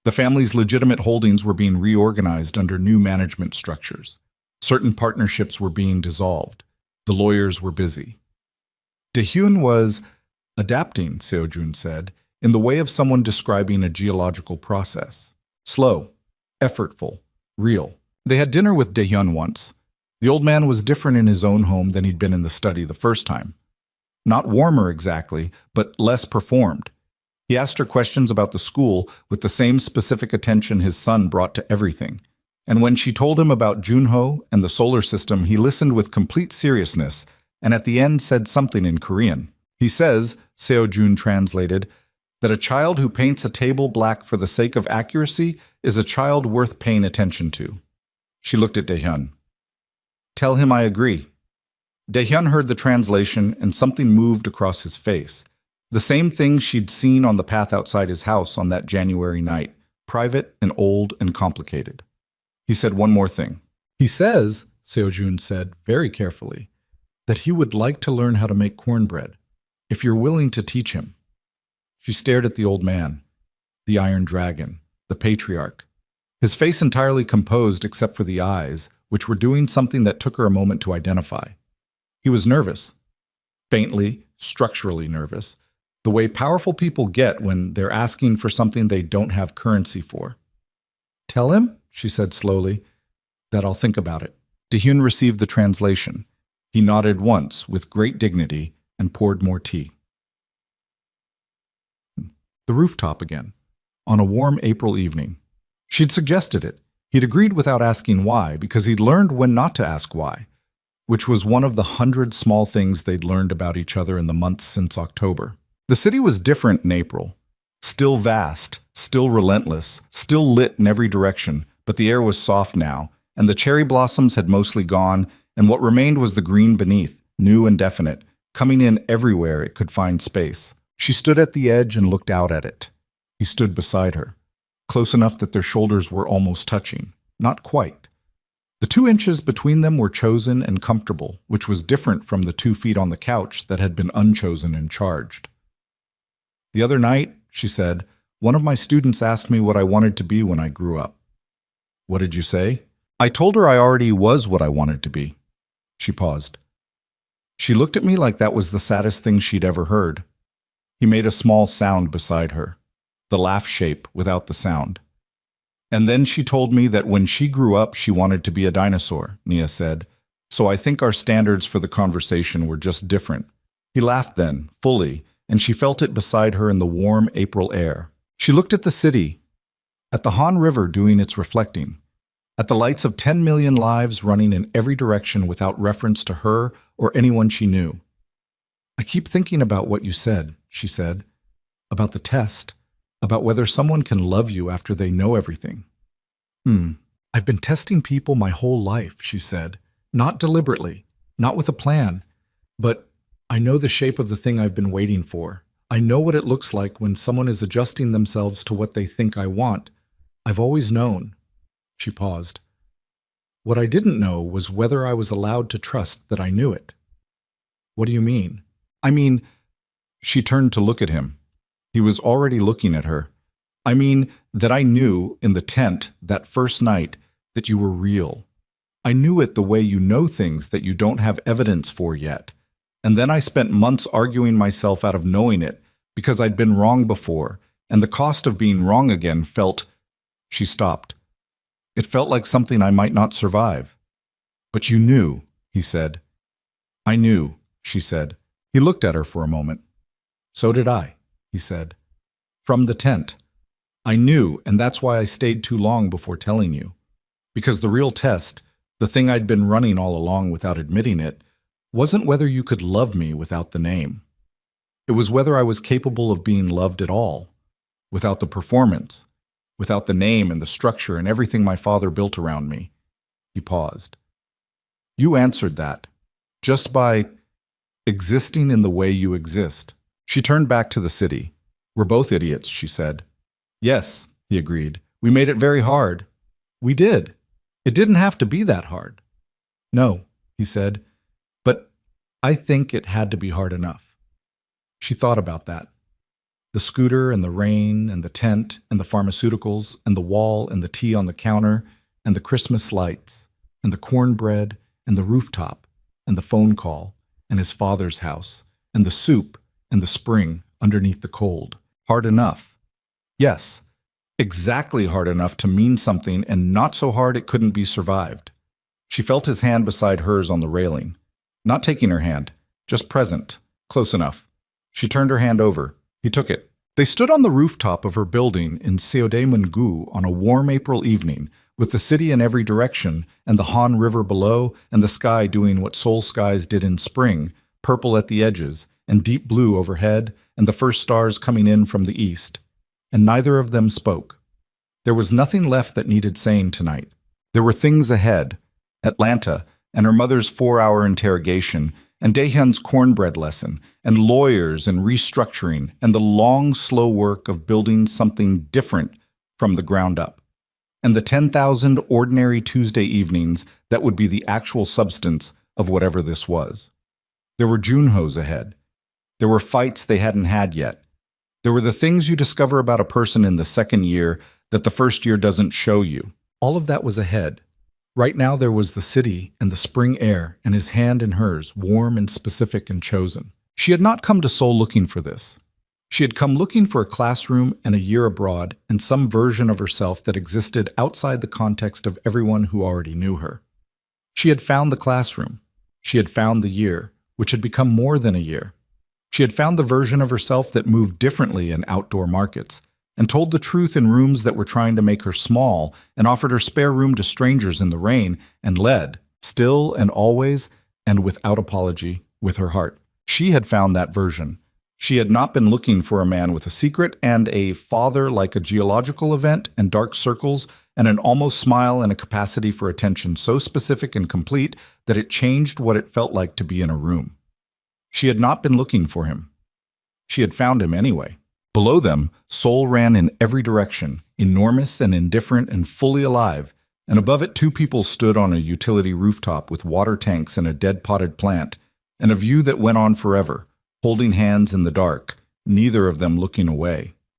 The family's legitimate holdings were being reorganized under new management structures. Certain partnerships were being dissolved. The lawyers were busy. Daehyun was adapting, Seojun said, in the way of someone describing a geological process. Slow, effortful, real. They had dinner with Daehyun once. The old man was different in his own home than he'd been in the study the first time. Not warmer exactly, but less performed. He asked her questions about the school with the same specific attention his son brought to everything. And when she told him about Junho and the solar system, he listened with complete seriousness, and at the end said something in Korean. He says, Seojun translated, that a child who paints a table black for the sake of accuracy is a child worth paying attention to. She looked at Daehyun. Tell him I agree. Daehyun heard the translation, and something moved across his face. The same thing she'd seen on the path outside his house on that January night, private and old and complicated. He said one more thing. He says, Seojun said very carefully, that he would like to learn how to make cornbread, if you're willing to teach him. She stared at the old man, the Iron Dragon, the patriarch, his face entirely composed except for the eyes, which were doing something that took her a moment to identify. He was nervous, faintly, structurally nervous, the way powerful people get when they're asking for something they don't have currency for. Tell him, she said slowly, that I'll think about it. Daehyun received the translation. He nodded once with great dignity and poured more tea. The rooftop again, on a warm April evening. She'd suggested it. He'd agreed without asking why, because he'd learned when not to ask why, which was one of the 100 small things they'd learned about each other in the months since October. The city was different in April. Still vast, still relentless, still lit in every direction, but the air was soft now, and the cherry blossoms had mostly gone, and what remained was the green beneath, new and definite, coming in everywhere it could find space. She stood at the edge and looked out at it. He stood beside her, close enough that their shoulders were almost touching. Not quite. The 2 inches between them were chosen and comfortable, which was different from the 2 feet on the couch that had been unchosen and charged. The other night, she said, one of my students asked me what I wanted to be when I grew up. What did you say? I told her I already was what I wanted to be. She paused. She looked at me like that was the saddest thing she'd ever heard. He made a small sound beside her, the laugh shape without the sound. And then she told me that when she grew up, she wanted to be a dinosaur, Nia said. So I think our standards for the conversation were just different. He laughed then, fully, and she felt it beside her in the warm April air. She looked at the city, at the Han River doing its reflecting, at the lights of 10 million lives running in every direction without reference to her or anyone she knew. I keep thinking about what you said, she said, about the test, about whether someone can love you after they know everything. I've been testing people my whole life, she said, not deliberately, not with a plan, but I know the shape of the thing I've been waiting for. I know what it looks like when someone is adjusting themselves to what they think I want. I've always known. She paused. What I didn't know was whether I was allowed to trust that I knew it. What do you mean? I mean, she turned to look at him. He was already looking at her. I mean that I knew in the tent that first night that you were real. I knew it the way you know things that you don't have evidence for yet. And then I spent months arguing myself out of knowing it because I'd been wrong before, and the cost of being wrong again felt... She stopped. It felt like something I might not survive. But you knew, he said. I knew, she said. He looked at her for a moment. So did I, he said. From the tent. I knew, and that's why I stayed too long before telling you. Because the real test, The thing I'd been running all along without admitting it wasn't whether you could love me without the name. It was whether I was capable of being loved at all, without the performance, without the name and the structure and everything my father built around me. He paused. You answered that, just by existing in the way you exist. She turned back to the city. We're both idiots, she said. Yes, he agreed. We made it very hard. We did. It didn't have to be that hard. No, he said, but I think it had to be hard enough. She thought about that. The scooter and the rain and the tent and the pharmaceuticals and the wall and the tea on the counter and the Christmas lights and the cornbread and the rooftop and the phone call and his father's house and the soup and the spring underneath the cold. Hard enough. Yes, exactly hard enough to mean something and not so hard it couldn't be survived. She felt his hand beside hers on the railing. Not taking her hand, just present, close enough. She turned her hand over. He took it. They stood on the rooftop of her building in Seodaemungu on a warm April evening, with the city in every direction and the Han River below and the sky doing what Seoul skies did in spring, purple at the edges and deep blue overhead and the first stars coming in from the east. And neither of them spoke. There was nothing left that needed saying tonight. There were things ahead. Atlanta and her mother's 4-hour interrogation and Daehyun's cornbread lesson, and lawyers and restructuring, and the long, slow work of building something different from the ground up. And the 10,000 ordinary Tuesday evenings that would be the actual substance of whatever this was. There were Junhos ahead. There were fights they hadn't had yet. There were the things you discover about a person in the second year that the first year doesn't show you. All of that was ahead. Right now there was the city and the spring air and his hand in hers, warm and specific and chosen. She had not come to Seoul looking for this. She had come looking for a classroom and a year abroad and some version of herself that existed outside the context of everyone who already knew her. She had found the classroom. She had found the year, which had become more than a year. She had found the version of herself that moved differently in outdoor markets, and told the truth in rooms that were trying to make her small, and offered her spare room to strangers in the rain, and led, still and always, and without apology, with her heart. She had found that version. She had not been looking for a man with a secret and a father like a geological event and dark circles and an almost smile and a capacity for attention so specific and complete that it changed what it felt like to be in a room. She had not been looking for him. She had found him anyway. Below them, Seoul ran in every direction, enormous and indifferent and fully alive, and above it 2 people stood on a utility rooftop with water tanks and a dead potted plant, and a view that went on forever, holding hands in the dark, neither of them looking away.